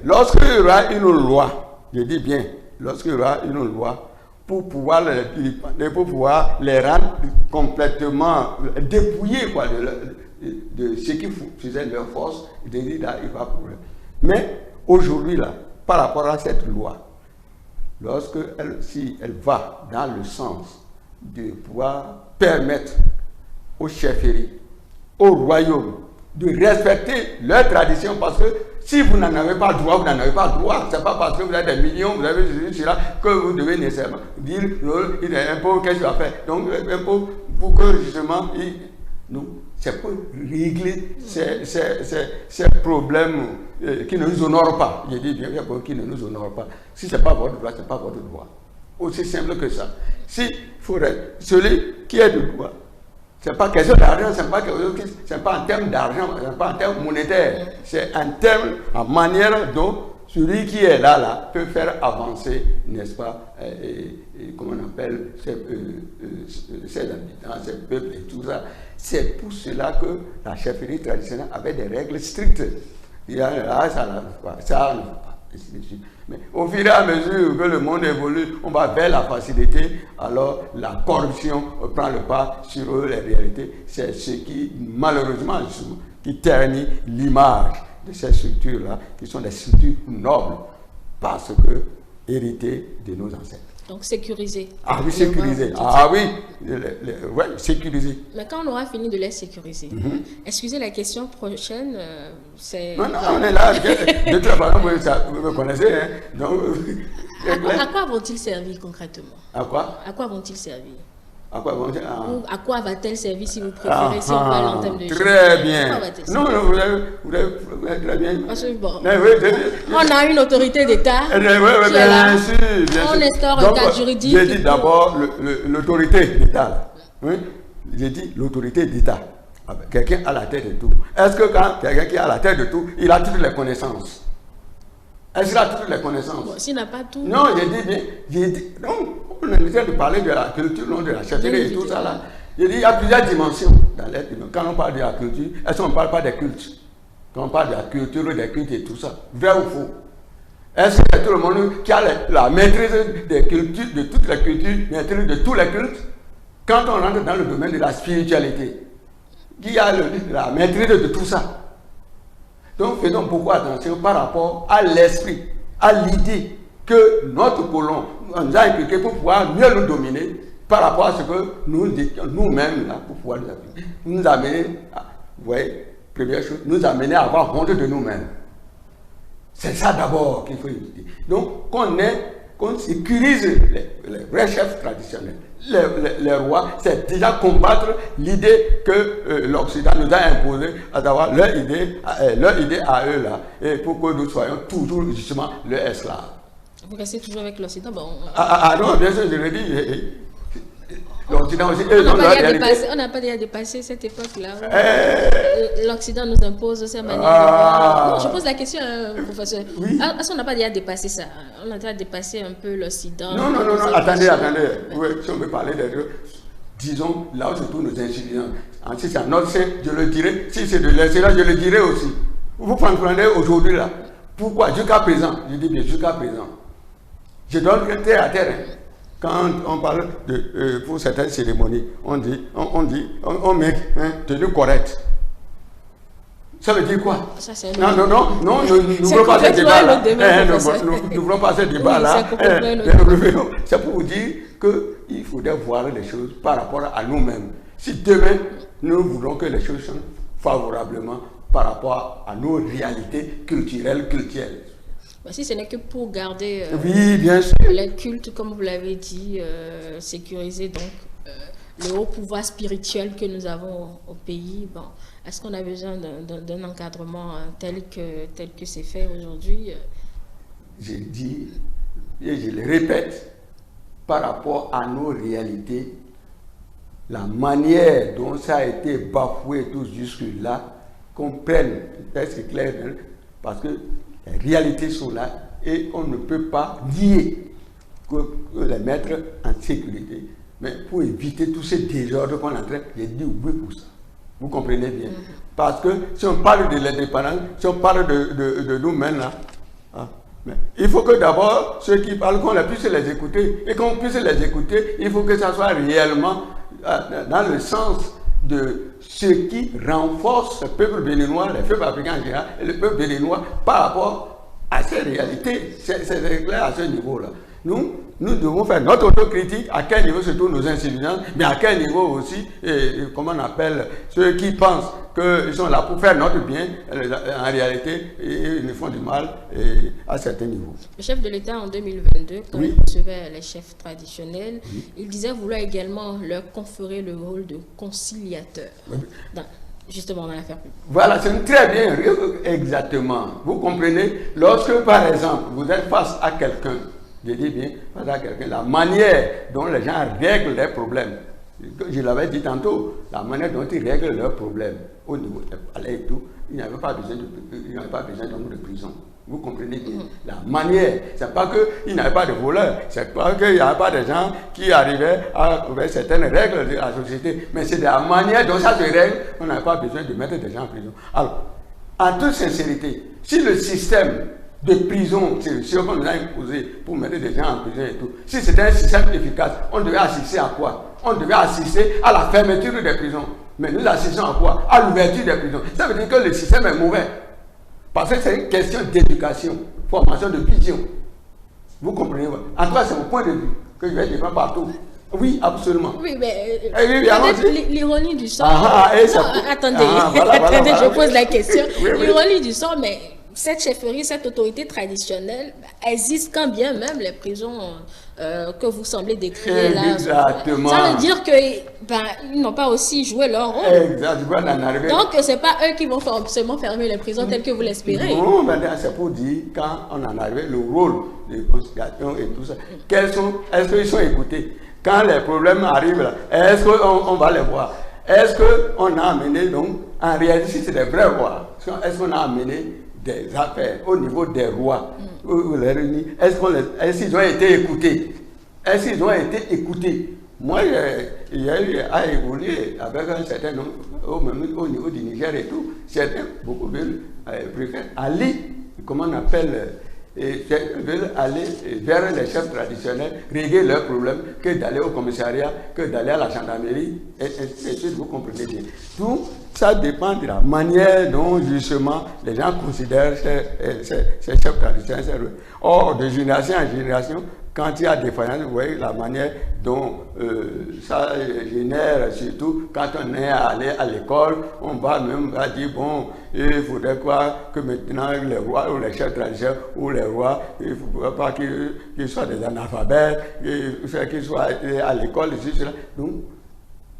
S2: lorsqu'il y aura une loi, je dis bien, lorsqu'il y aura une loi, pour pouvoir les rendre complètement dépouillés quoi, de ce qui faisait leur force, de dire là, il va problème. Mais aujourd'hui, là, par rapport à cette loi, si elle va dans le sens de pouvoir permettre aux chefferies, au royaume, de respecter leurs traditions, parce que si vous n'en avez pas droit, vous n'en avez pas droit. Ce n'est pas parce que vous avez des millions, vous avez cela, que vous devez nécessairement dire il est un pauvre, qu'est-ce qu'il va faire? Donc, un pauvre, pour que justement, c'est pour régler ces problèmes qui ne nous honorent pas. Je dis bien qui ne nous honorent pas. Si ce n'est pas votre droit, ce n'est pas votre droit. Aussi simple que ça. Si il faudrait, celui qui est de droit, ce n'est pas question d'argent, ce n'est pas en termes d'argent, ce n'est pas en termes monétaires, c'est en termes, en manière dont celui qui est là peut faire avancer, n'est-ce pas, comment on appelle, ses habitants, ses peuples et tout ça. C'est pour cela que la chefferie traditionnelle avait des règles strictes. Il y a là, ça ne va pas. Mais au fur et à mesure que le monde évolue, on va vers la facilité, alors la corruption prend le pas sur les réalités. C'est ce qui, malheureusement, qui ternit l'image de ces structures-là, qui sont des structures nobles, parce que héritées de nos ancêtres.
S1: Donc sécuriser.
S2: Ah oui, sécuriser. Ah oui, ouais, sécuriser.
S1: Mais quand on aura fini de les sécuriser, excusez la question prochaine, c'est...
S2: Non, on est là, de toute façon, vous me connaissez. Hein, donc,
S1: à quoi vont-ils servir concrètement?
S2: À quoi?
S1: À quoi vont-ils servir?
S2: À quoi vont-ils
S1: À quoi va-t-elle servir si vous préférez, si on parle en termes de...
S2: Très bien. Non, vous avez très bien.
S1: Parce que bon,
S2: oui,
S1: on a une autorité d'État.
S2: Bien sûr.
S1: On instaure un cadre juridique.
S2: J'ai dit d'abord l'autorité d'État. Oui, j'ai dit l'autorité d'État. Quelqu'un à la tête de tout. Est-ce que quand quelqu'un qui est à la tête de tout, il a toutes les connaissances? Est-ce qu'il a toutes les connaissances?
S1: Bon, s'il n'a pas tout...
S2: Non, j'ai dit, non, on est en train de parler de la culture, non, de la chefferie et tout ça là. J'ai dit, il y a plusieurs dimensions dans l'être humain. Quand on parle de la culture, est-ce qu'on ne parle pas des cultes? Quand on parle de la culture, des cultes et tout ça, vrai ou faux? Est-ce que tout le monde qui a la maîtrise des cultures, de toutes les cultures, maîtrise de tous les cultes? Quand on rentre dans le domaine de la spiritualité, qui a la maîtrise de tout ça? Donc faisons beaucoup attention par rapport à l'esprit, à l'idée que notre colon nous a impliqué pour pouvoir mieux nous dominer par rapport à ce que nous-mêmes, pour pouvoir nous amener, vous voyez, première chose, nous amener à avoir honte de nous-mêmes. C'est ça d'abord qu'il faut éviter. Donc qu'on ait qu'on sécurise les vrais chefs traditionnels. Les rois, c'est déjà combattre l'idée que l'Occident nous a imposée, à savoir leur idée à eux là, et pour que nous soyons toujours justement le esclave.
S1: Vous restez toujours avec l'Occident, bon.
S2: Non, bien sûr, je le dis. L'Occident aussi.
S1: On n'a pas déjà dépassé cette époque-là. L'Occident nous impose ses manières de voir. Non, je pose la question, professeur.
S2: Oui.
S1: Est-ce qu'on n'a pas déjà dépassé ça? On a déjà dépassé un peu l'Occident.
S2: Non, attendez. Oui, si on veut parler des deux, disons, là où se trouvent nos insuffisances. Si c'est un autre sein, je le dirai. Si c'est de l'excellence, je le dirai aussi. Vous comprenez aujourd'hui là. Pourquoi? Jusqu'à présent, je dis bien jusqu'à présent. Je donne terre à terre. Quand on parle de, pour certaines cérémonies, on met tenue correcte. Ça veut dire quoi? Non, n'ouvrons pas ce débat-là. N'ouvrons pas ce débat-là. C'est pour vous dire qu'il faudrait voir les choses par rapport à nous-mêmes. Si demain, nous voulons que les choses changent favorablement par rapport à nos réalités culturelles.
S1: Si ce n'est que pour garder
S2: oui, bien sûr.
S1: les cultes, comme vous l'avez dit, sécuriser donc le haut pouvoir spirituel que nous avons au pays, bon, est-ce qu'on a besoin d'un encadrement tel que c'est fait aujourd'hui?
S2: Je dis, et je le répète, par rapport à nos réalités, la manière dont ça a été bafoué tout jusque-là, qu'on prenne, c'est clair, parce que les réalités sont là et on ne peut pas nier que les mettre en sécurité. Mais pour éviter tous ces désordres qu'on est en train, j'ai dit oui pour ça. Vous comprenez bien. Parce que si on parle de l'indépendance, si on parle de nous-mêmes là, mais il faut que d'abord ceux qui parlent, qu'on puisse les écouter. Et qu'on puisse les écouter, il faut que ça soit réellement dans le sens de ce qui renforce le peuple béninois, les peuples africains en général, et le peuple béninois par rapport à ces réalités. C'est clair à ce niveau-là. Nous devons faire notre autocritique, à quel niveau se trouvent nos insuffisances, mais à quel niveau aussi, comment on appelle, ceux qui pensent qu'ils sont là pour faire notre bien, en réalité, ils nous font du mal à certains niveaux.
S1: Le chef de l'État en 2022, quand il recevait les chefs traditionnels, il disait vouloir également leur conférer le rôle de conciliateur, justement dans l'affaire publique.
S2: Voilà, c'est très bien, exactement. Vous comprenez, lorsque par exemple, vous êtes face à quelqu'un, je dis bien, face à quelqu'un, la manière dont les gens règlent leurs problèmes, je l'avais dit tantôt, la manière dont ils règlent leurs problèmes au niveau des palais et tout, il n'y avait pas besoin de prison. Vous comprenez bien. La manière, c'est pas qu'il n'y avait pas de voleurs, c'est pas qu'il n'y avait pas de gens qui arrivaient à trouver certaines règles de la société, mais c'est de la manière dont ça se règle, on n'avait pas besoin de mettre des gens en prison. Alors, en toute sincérité, si le système de prison, c'est ce qu'on nous a imposé pour mettre des gens en prison et tout, si c'était un système efficace, on devait assister à quoi? On devait assister à la fermeture des prisons. Mais nous assistons à quoi? À l'ouverture des prisons. Ça veut dire que le système est mauvais. Parce que c'est une question d'éducation, formation de vision. Vous comprenez? En tout cas, c'est mon point de vue que je vais défendre partout. Oui, absolument.
S1: Oui, mais l'ironie du sort. Attendez, je pose la question. L'ironie du sort, mais cette chefferie, cette autorité traditionnelle existe quand bien même les prisons que vous semblez décrire là.
S2: Exactement.
S1: Ça veut dire qu'ils n'ont pas aussi joué leur rôle.
S2: Exactement.
S1: Donc, ce n'est pas eux qui vont seulement fermer les prisons telles que vous l'espérez.
S2: Non, c'est pour dire, quand on en arrive, le rôle de conciliation et tout ça, est-ce qu'ils sont écoutés? Quand les problèmes arrivent là, est-ce qu'on va les voir? Est-ce qu'on a amené, donc, en réalité, si c'est des vrais rois, est-ce qu'on a amené des affaires au niveau des rois, est-ce qu'ils ont été écoutés? Est-ce qu'ils ont été écoutés? Moi, j'ai évolué avec un certain nombre, au niveau du Niger et tout, certains, beaucoup préfèrent aller, comment on appelle, veulent aller vers les chefs traditionnels, régler leurs problèmes, que d'aller au commissariat, que d'aller à la gendarmerie, et vous comprenez bien. Tout ça dépend de la manière dont justement les gens considèrent ces chefs traditionnels. Or, de génération en génération, quand il y a défaillance, vous voyez la manière dont ça génère, surtout quand on est allé à l'école, on va même dire, bon, il faudrait quoi que maintenant les rois ou les chefs traditionnels ou les rois, il ne faudrait pas qu'ils soient des analphabètes, qu'ils soient à l'école, etc. Donc,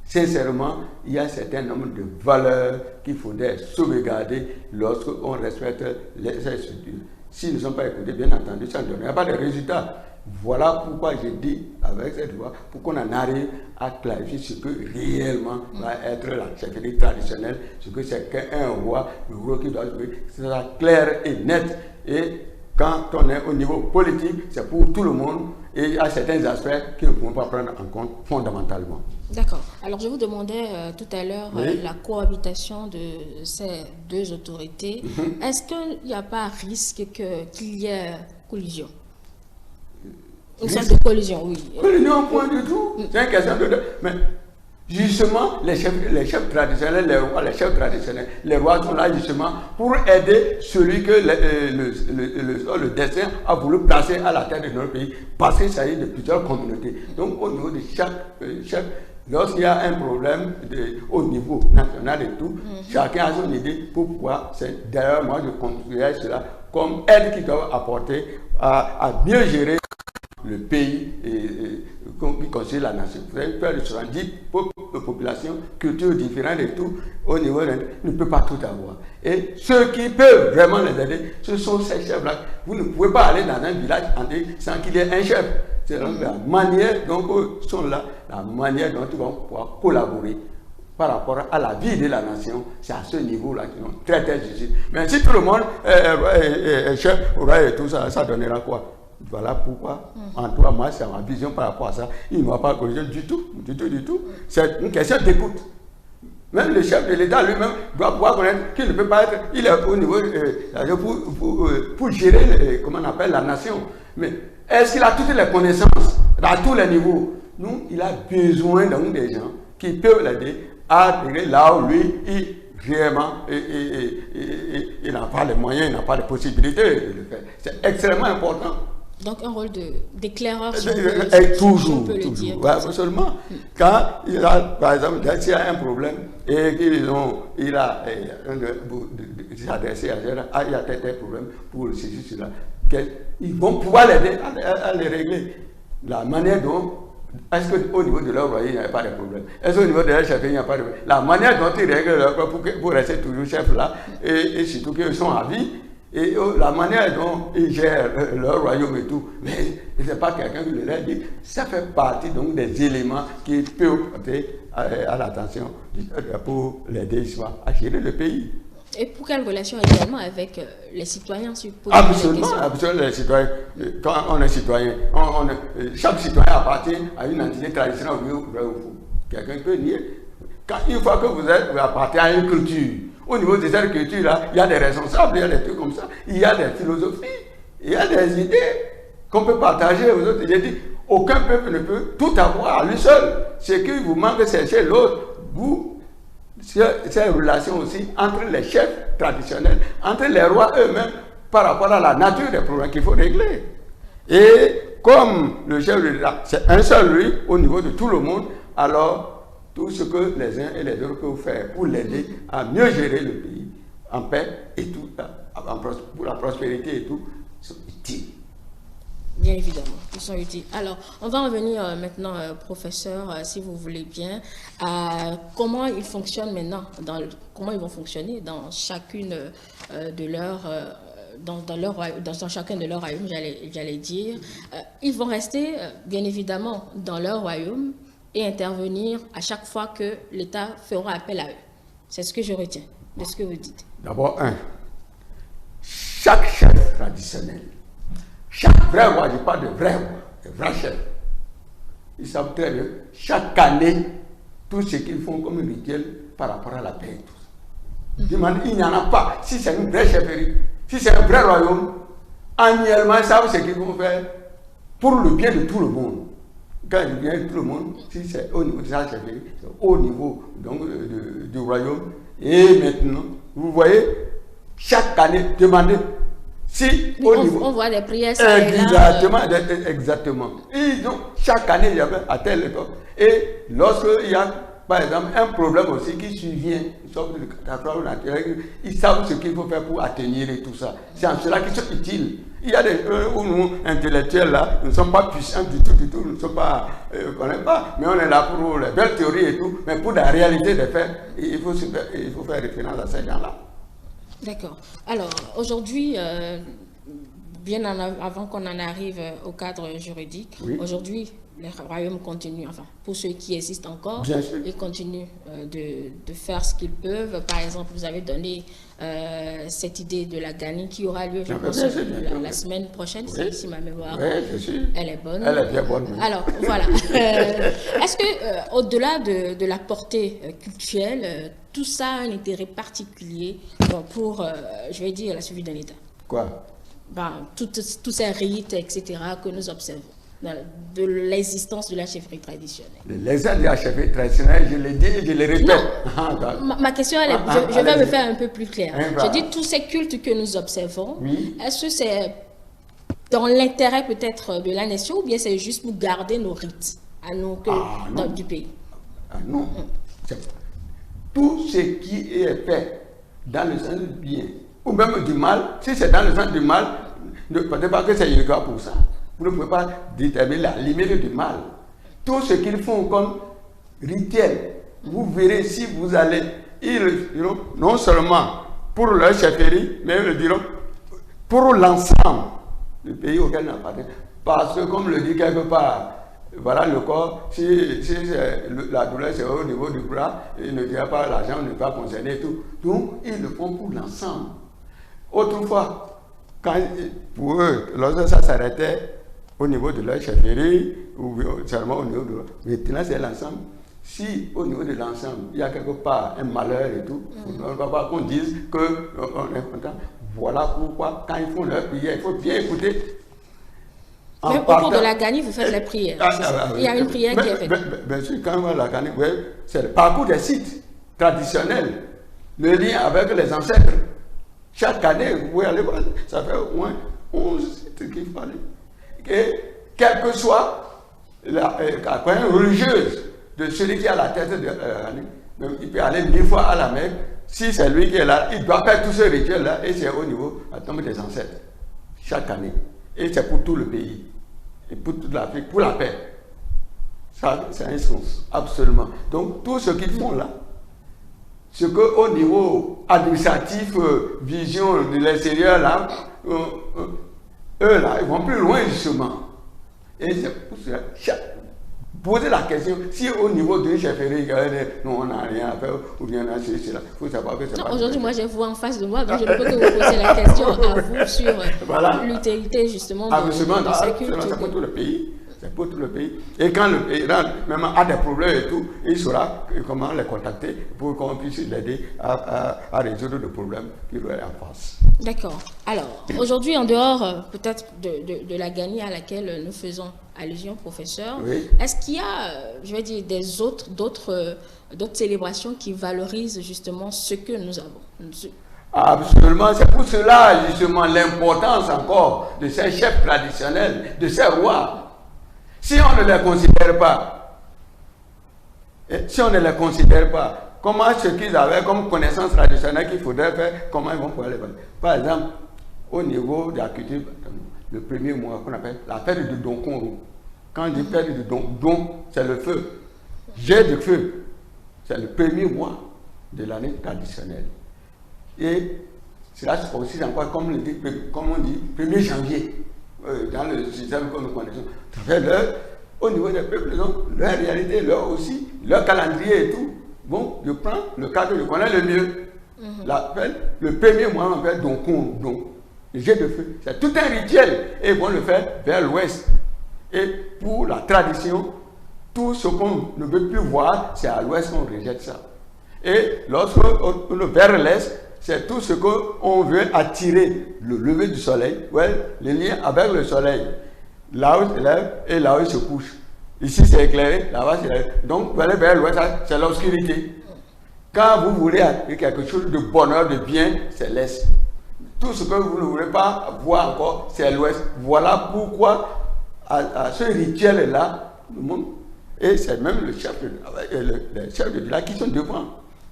S2: sincèrement, il y a un certain nombre de valeurs qu'il faudrait sauvegarder lorsqu'on respecte les structures. S'ils ne sont pas écoutés, bien entendu, ça ne donnera pas de résultats. Voilà pourquoi je dis avec cette loi, pour qu'on en arrive à clarifier ce que réellement va être la chefferie traditionnelle, ce que c'est qu'un roi, le rôle qui doit jouer, c'est clair et net. Et quand on est au niveau politique, c'est pour tout le monde et il y a certains aspects que nous ne pouvons pas prendre en compte fondamentalement.
S1: D'accord. Alors je vous demandais tout à l'heure la cohabitation de ces deux autorités. Est-ce qu'il n'y a pas risque qu'il y ait collision? Une sorte de collision, oui.
S2: Collision, point du tout. C'est une question de... Mais justement, les chefs traditionnels, les chefs traditionnels, les rois sont là justement pour aider celui que le destin a voulu placer à la tête de notre pays, parce qu'il s'agit de plusieurs communautés. Donc au niveau de chaque chef, lorsqu'il y a un problème au niveau national et tout, chacun a son idée pour pouvoir. D'ailleurs, moi je considère cela comme aide qu'ils doivent apporter à mieux gérer le pays qui constitue la nation. Vous avez faire le 70 populations, cultures différentes et tout, au niveau ne peut pas tout avoir. Et ceux qui peuvent vraiment les aider, ce sont ces chefs-là. Vous ne pouvez pas aller dans un village entier sans qu'il y ait un chef. C'est la manière dont ils sont là, la manière dont ils vont pouvoir collaborer par rapport à la vie de la nation. C'est à ce niveau-là qu'ils sont très très difficiles. Mais si tout le monde est chef, et tout ça, ça donnera quoi? Voilà pourquoi, en toi, moi, c'est ma vision par rapport à ça. Il ne va pas corriger du tout. C'est une question d'écoute. Même le chef de l'État lui-même doit pouvoir connaître qu'il ne peut pas être, il est au niveau pour gérer, comment on appelle, la nation. Mais est-ce qu'il a toutes les connaissances à tous les niveaux? Nous, il a besoin donc des gens qui peuvent l'aider à régler là où lui, réellement, il n'a pas les moyens, il n'a pas les possibilités de le faire. C'est extrêmement important.
S1: Donc un rôle d'éclaireur,
S2: toujours. Seulement, quand il a, par exemple, s'il y a un problème et il a s'adressé à Gérard, il y a tel problème pour ceci, cela, ils vont pouvoir l'aider à les régler. La manière dont, est-ce qu'au niveau de leur royaume, il n'y a pas de problème? Est-ce qu'au niveau de leur chef, il n'y a pas de problème? La manière dont ils règlent leur pour rester toujours chef là, et surtout qu'ils sont à vie, et la manière dont ils gèrent leur royaume et tout, mais ce n'est pas quelqu'un qui leur dit, ça fait partie donc des éléments qui peuvent porter à l'attention pour l'aider à gérer le pays.
S1: Et pour quelle relation également avec les citoyens?
S2: Absolument, les citoyens. Quand on est citoyen, chaque citoyen appartient à une entité traditionnelle ou faux. Quelqu'un peut nier. Une fois que vous appartenez à une culture, au niveau de cette culture-là, il y a des responsables, il y a des trucs comme ça, il y a des philosophies, il y a des idées qu'on peut partager aux autres. J'ai dit, aucun peuple ne peut tout avoir à lui seul. Ce qui vous manque, c'est chez l'autre. Ces relations aussi entre les chefs traditionnels, entre les rois eux-mêmes, par rapport à la nature des problèmes qu'il faut régler. Et comme le chef de l'État, c'est un seul lui, au niveau de tout le monde, alors tout ce que les uns et les autres peuvent faire pour l'aider à mieux gérer le pays, en paix et tout, pour la prospérité et tout, sont utiles.
S1: Bien évidemment, ils sont utiles. Alors, on va revenir maintenant, professeur, si vous voulez bien, à comment ils fonctionnent maintenant, comment ils vont fonctionner dans chacune de leurs... dans chacun de leurs royaumes, j'allais dire. Ils vont rester, bien évidemment, dans leur royaume et intervenir à chaque fois que l'État fera appel à eux. C'est ce que je retiens de ce que vous dites.
S2: D'abord, chaque chef traditionnel, chaque vrai roi, je parle de vrai roi, de vrai chef, ils savent très bien, chaque année, tout ce qu'ils font comme rituel par rapport à la paix et tout ça. Il n'y en a pas. Si c'est une vraie chefferie, si c'est un vrai royaume, annuellement, ils savent ce qu'ils vont faire pour le bien de tout le monde. Quand je dis tout le monde, si c'est au niveau de sa chefferie, c'est au niveau donc, du royaume. Et maintenant, vous voyez, chaque année, demandez Si
S1: on voit des prières, ça et
S2: là, exactement. Ils ont, chaque année, il y avait à telle époque. Et lorsqu'il y a, par exemple, un problème aussi qui survient, une sorte de catastrophe naturelle, ils savent ce qu'il faut faire pour atténuer et tout ça. C'est en cela qu'ils sont utiles. Il y a des où nous, intellectuels, là, nous ne sommes pas puissants du tout, nous ne sommes pas, on connaît pas, mais on est là pour les belles théories et tout, mais pour la réalité des faits, il faut faire référence à ces gens-là.
S1: D'accord. Alors, aujourd'hui, bien avant qu'on en arrive au cadre juridique, oui. Aujourd'hui, les royaumes continuent, enfin, pour ceux qui existent encore, ils continuent de faire ce qu'ils peuvent. Par exemple, vous avez donné cette idée de la Gani qui aura lieu, je pense, la semaine prochaine, oui. Si ma mémoire elle est bonne.
S2: Elle est bien bonne. Oui.
S1: Alors, voilà. Est-ce que, au-delà de la portée culturelle, tout ça a un intérêt particulier pour, je vais dire, la survie d'un État?
S2: Quoi?
S1: Tous ces rites, etc., que nous observons, de l'existence de la chefferie traditionnelle.
S2: L'existence de la chefferie traditionnelle, je l'ai dit et je le répète.
S1: Ma question, je vais me faire un peu plus clair. Je dis tous ces cultes que nous observons, oui. Est-ce que c'est dans l'intérêt peut-être de la nation ou bien c'est juste pour garder nos rites à nous du pays?
S2: Non. Tout ce qui est fait dans le sens du bien ou même du mal, si c'est dans le sens du mal, ne pensez pas que c'est uniquement pour ça. Vous ne pouvez pas déterminer la limite du mal. Tout ce qu'ils font comme rituel, vous verrez si vous allez, ils le diront non seulement pour leur chefferie, mais ils le diront pour l'ensemble du pays auquel ils appartiennent. Parce que comme le dit quelque part, voilà le corps, si la douleur c'est au niveau du bras, il ne dira pas l'argent ne va concerner tout. Donc ils le font pour l'ensemble. Autrefois, pour eux, lorsque ça s'arrêtait au niveau de leur chefferie, ou seulement au niveau de... Maintenant, c'est l'ensemble. Si au niveau de l'ensemble, il y a quelque part un malheur et tout, il ne va pas qu'on dise qu'on est content. Voilà pourquoi, quand ils font leur prière, il faut bien écouter.
S1: Même au cours de la Gani, vous faites les prières. Il y a une prière qui est faite.
S2: Bien sûr, quand on va la Gani, c'est le parcours des sites traditionnels, le lien avec les ancêtres. Chaque année, vous pouvez aller voir, ça fait au moins 11 sites qu'il fallait. Et quelle que soit la croyance religieuse de celui qui a la tête de il peut aller 1000 fois à la Mecque. Si c'est lui qui est là, il doit faire tous ces rituels-là et c'est au niveau à tombe des ancêtres. Chaque année. Et c'est pour tout le pays. Et pour toute l'Afrique, pour la paix. Ça, c'est un sens, absolument. Donc, tout ce qu'ils font là, ce qu'au niveau administratif, vision de l'extérieur, là, eux, là, ils vont plus loin, justement. Et c'est pour cela, poser la question, si au niveau d'une chefferie, non, on n'a rien à faire, ou bien on a ceci, là, il faut savoir que c'est pas...
S1: Aujourd'hui, moi, j'ai vous en face de moi, donc je ne peux que vous poser la question à vous sur voilà. L'utilité, justement,
S2: de ces cultes. C'est pour tout le pays. C'est pour tout le pays. Et quand le pays même a des problèmes et tout, il saura comment les contacter pour qu'on puisse l'aider à résoudre le problème qu'il a en face. D'accord.
S1: Alors, aujourd'hui, en dehors peut-être de la Gani à laquelle nous faisons allusion, professeur, oui. Est-ce qu'il y a, je vais dire, d'autres célébrations qui valorisent justement ce que nous avons?
S2: Absolument, c'est pour cela justement l'importance encore de ces chefs traditionnels, de ces rois. Si on ne les considère pas, comment ce qu'ils avaient comme connaissance traditionnelle qu'il faudrait faire, comment ils vont pouvoir les faire? Par exemple, au niveau de la culture, le premier mois qu'on appelle la fête de Donkonro. Quand on dit fête de Don, c'est le feu. Jet de feu. C'est le premier mois de l'année traditionnelle. Et cela se précise encore, comme on dit, 1er janvier. Dans le système que nous connaissons. Ça fait au niveau des peuples, leur réalité, leur aussi, leur calendrier et tout. Bon, je prends le cas que je connais le mieux. Le premier mois, on fait donc le jet de feu. C'est tout un rituel. Et ils vont le faire vers l'ouest. Et pour la tradition, tout ce qu'on ne veut plus voir, c'est à l'ouest qu'on rejette ça. Et lorsque vers l'est, c'est tout ce qu'on veut attirer, le lever du soleil, le lien avec le soleil. Là où il se lève et là où il se couche. Ici c'est éclairé, là-bas c'est éclairé. Donc vous allez vers l'ouest, c'est l'obscurité. Quand vous voulez attirer quelque chose de bonheur, de bien, c'est l'est. tout ce que vous ne voulez pas voir encore, c'est l'Ouest. Voilà pourquoi, à ce rituel-là, le monde, et c'est même le chef de village qui sont devant,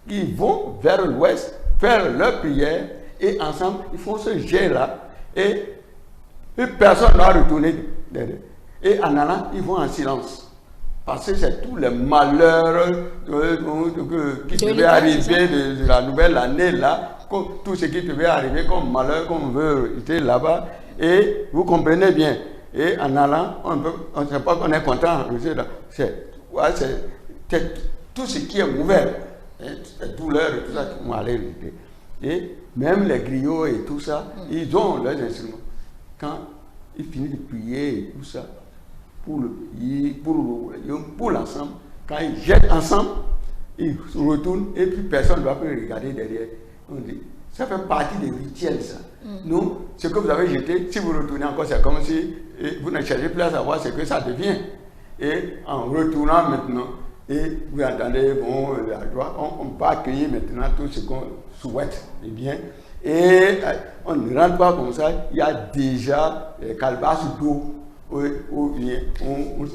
S2: qui vont vers l'Ouest, faire leur prière, et ensemble, ils font ce jet-là, et personne ne va retourner derrière. Et en allant, ils vont en silence. Parce que c'est tous les malheurs qui devaient arriver de la nouvelle année là, tout ce qui devait arriver comme malheur, qu'on veut rester là-bas. Et vous comprenez bien. Et en allant, on ne sait pas qu'on est content. C'est tout ce qui est ouvert. C'est douleur et tout ça qui vont aller rester. Et même les griots et tout ça, ils ont leurs instruments. Quand ils finissent de prier et tout ça, pour l'ensemble, quand ils jettent ensemble, ils se retournent et puis personne ne doit plus regarder derrière. On dit, ça fait partie des rituels, ça. Nous, ce que vous avez jeté, si vous retournez encore, c'est comme si vous ne cherchez plus à savoir ce que ça devient. Et en retournant maintenant, et vous entendez, bon, la joie, on va accueillir maintenant tout ce qu'on souhaite, eh bien. Et on ne rentre pas comme ça, il y a déjà les calebasses d'eau. On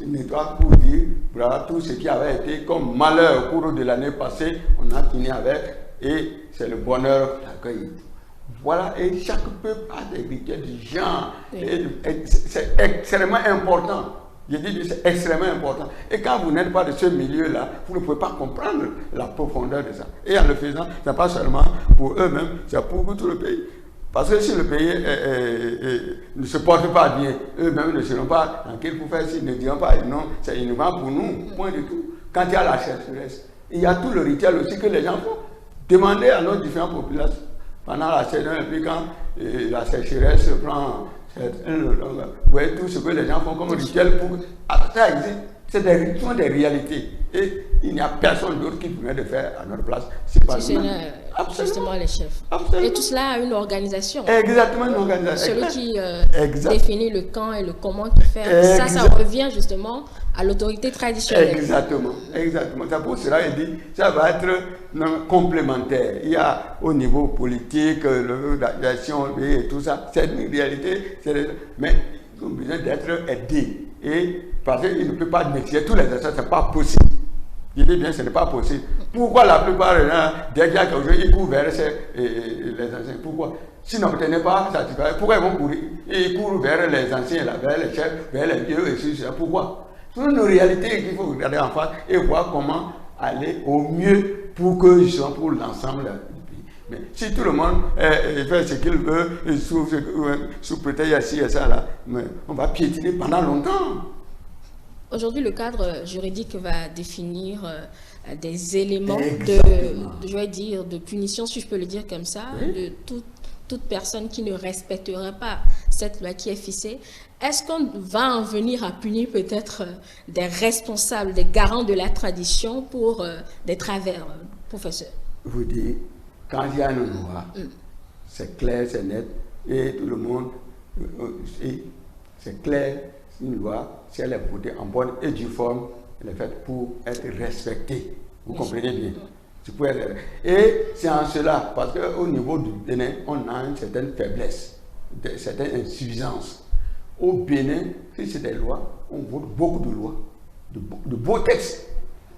S2: nettoie pour dire, voilà, tout ce qui avait été comme malheur au cours de l'année passée, on a fini avec, et c'est le bonheur d'accueillir. Voilà, et chaque peuple a des rituels du genre, c'est extrêmement important. Je dis c'est extrêmement important. Et quand vous n'êtes pas de ce milieu-là, vous ne pouvez pas comprendre la profondeur de ça. Et en le faisant, ce n'est pas seulement pour eux-mêmes, c'est pour tout le pays. Parce que si le pays ne se porte pas bien, eux-mêmes ne seront pas dans quel pour faire, s'ils ne diront pas non, c'est innovant pour nous, point du tout. Quand il y a la sécheresse, il y a tout le rituel aussi que les gens font. Demandez à nos différentes populations pendant la saison, et puis quand la sécheresse prend, vous voyez tout ce que les gens font comme rituel pour. Ça existe, c'est des réalités. Et il n'y a personne d'autre qui pourrait le faire à notre place. C'est pas
S1: justement les chefs.
S2: Absolument.
S1: Et tout cela a une organisation.
S2: Exactement, une organisation.
S1: Celui qui définit le quand et le comment qu'il fait. Ça revient justement à l'autorité traditionnelle.
S2: Exactement, exactement. C'est pour cela qu'il dit ça va être complémentaire. Il y a au niveau politique, l'action et tout ça, c'est une réalité. Mais ils ont besoin d'être aidés. Et parce qu'il ne peut pas maîtriser tous les aspects, ce n'est pas possible. Je dis bien, ce n'est pas possible. Pourquoi la plupart des gens, dès qu'il y a quelque chose, ils courent vers les anciens? Pourquoi? S'ils n'obtenaient pas satisfaction, pourquoi ils vont courir? Ils courent vers les anciens, là, vers les chefs, vers les vieux, et tout ça. Pourquoi? C'est une réalité qu'il faut regarder en face et voir comment aller au mieux pour que justement pour l'ensemble du pays. Mais si tout le monde fait ce qu'il veut, sous prétexte ici et ça, là, mais on va piétiner pendant longtemps.
S1: Aujourd'hui, le cadre juridique va définir des éléments je vais dire, de punition, si je peux le dire comme ça, de toute personne qui ne respecterait pas cette loi qui est fixée. Est-ce qu'on va en venir à punir peut-être des responsables, des garants de la tradition pour des travers, professeur?
S2: Vous dites, quand il y a une loi, c'est clair, c'est net, et tout le monde, c'est clair, une loi, si elle est votée en bonne et due forme, elle est faite pour être respectée. Vous comprenez bien? Et c'est en cela, parce qu'au niveau du Bénin, on a une certaine faiblesse, une certaine insuffisance. Au Bénin, si c'est des lois, on vote beaucoup de lois, de beaux textes.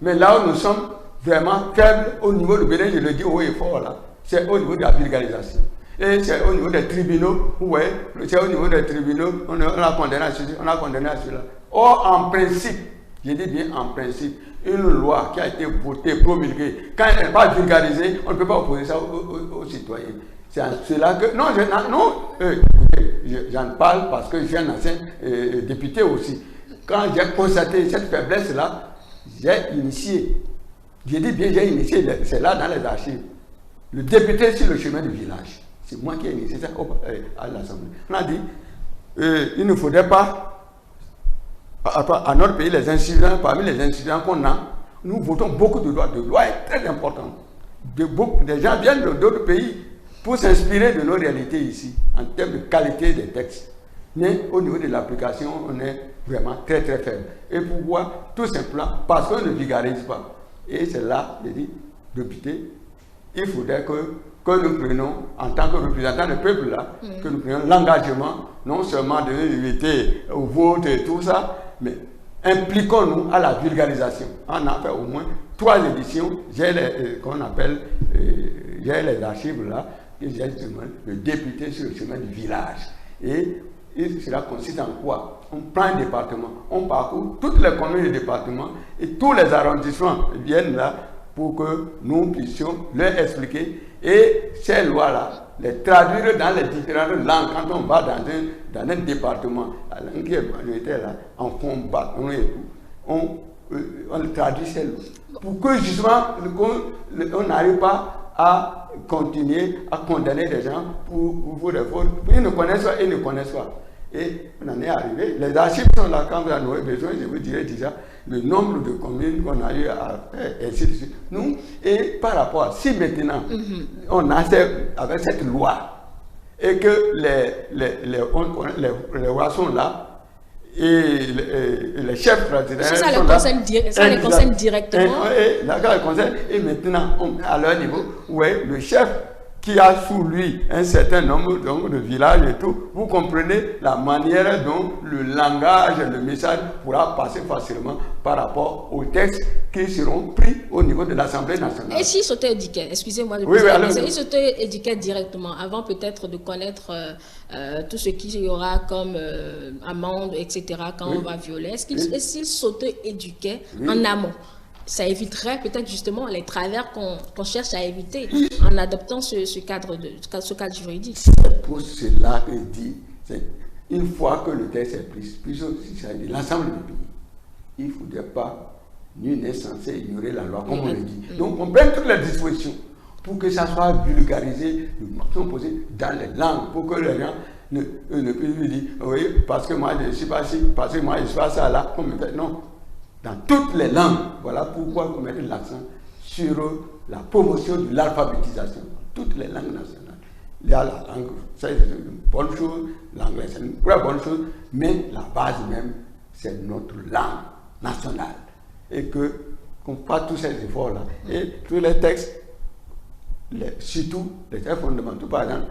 S2: Mais là où nous sommes vraiment faibles, au niveau du Bénin, je le dis haut et fort là, c'est au niveau de la vulgarisation. Et c'est au niveau des tribunaux, ouais, c'est au niveau des tribunaux, on a condamné à ceci, on a condamné à cela. Or, en principe, je dis bien en principe, une loi qui a été votée, promulguée, quand elle n'est pas vulgarisée, on ne peut pas opposer ça aux citoyens. C'est en cela que... Non, j'en parle parce que je suis un ancien député aussi. Quand j'ai constaté cette faiblesse-là, j'ai initié. J'ai dit bien, j'ai initié, c'est là dans les archives. Le député sur le chemin du village. C'est moi qui ai initié ça à l'Assemblée. On a dit, il ne faudrait pas, à notre pays, les incidents, parmi les incidents qu'on a, nous votons beaucoup de lois. De lois est très importante. Des gens viennent d'autres pays pour s'inspirer de nos réalités ici, en termes de qualité des textes. Mais au niveau de l'application, on est vraiment très très faible. Et pourquoi? Tout simplement parce qu'on ne vulgarise pas. Et c'est là, je dis, député, il faudrait que que nous prenons en tant que représentants du peuple là, que nous prenons l'engagement non seulement de éviter au vote et tout ça, mais impliquons-nous à la vulgarisation. On a fait au moins 3 éditions, j'ai les archives là, que j'ai justement le député sur le chemin du village. Et cela consiste en quoi? On prend un département, on parcourt toutes les communes du département et tous les arrondissements viennent là pour que nous puissions leur expliquer et ces lois-là, les traduire dans les différentes langues. Quand on va dans un département, la langue qui est majoritaire là, en combat, on traduit ces lois. Pour que justement, on n'arrive pas à continuer à condamner les gens pour des fautes. Ils ne connaissent pas, ils ne connaissent pas. Et on en est arrivé. Les archives sont là quand vous en aurez besoin, je vous dirai déjà le nombre de communes qu'on a eu à faire, et ainsi de suite. Nous, et par rapport à si maintenant, on a avec cette loi, et que les rois sont là, et les chefs traditionnels
S1: ça
S2: sont
S1: ça les concerne directement.
S2: Et maintenant, à leur niveau, ouais, le chef qui a sous lui un certain nombre de villages et tout, vous comprenez la manière dont le langage, le message pourra passer facilement par rapport aux textes qui seront pris au niveau de l'Assemblée nationale.
S1: Et s'ils s'auto-éduquaient, excusez-moi de ils s'auto-éduquaient directement, avant peut-être de connaître tout ce qu'il y aura comme amende, etc., quand on va violer, est-ce qu'ils s'auto-éduquaient en amont? Ça éviterait peut-être justement les travers qu'on cherche à éviter en adoptant ce cadre juridique.
S2: C'est pour cela que je dis, une fois que le texte est pris, l'ensemble du pays, il ne faudrait pas, nul n'est censé ignorer la loi, comme on le dit. Donc on prend toutes les dispositions pour que ça soit vulgarisé, posé dans les langues, pour que les gens ne puissent lui dire, oui, parce que moi je ne suis pas ici, parce que moi je suis pas ça là, comme fait. Non. Dans toutes les langues. Voilà pourquoi vous mettez l'accent sur la promotion de l'alphabétisation. Toutes les langues nationales. Il y a la langue, c'est une bonne chose, l'anglais c'est une très bonne chose, mais la base même, c'est notre langue nationale. Et qu'on fasse tous ces efforts-là. Et tous les textes, surtout les textes fondamentaux, par exemple,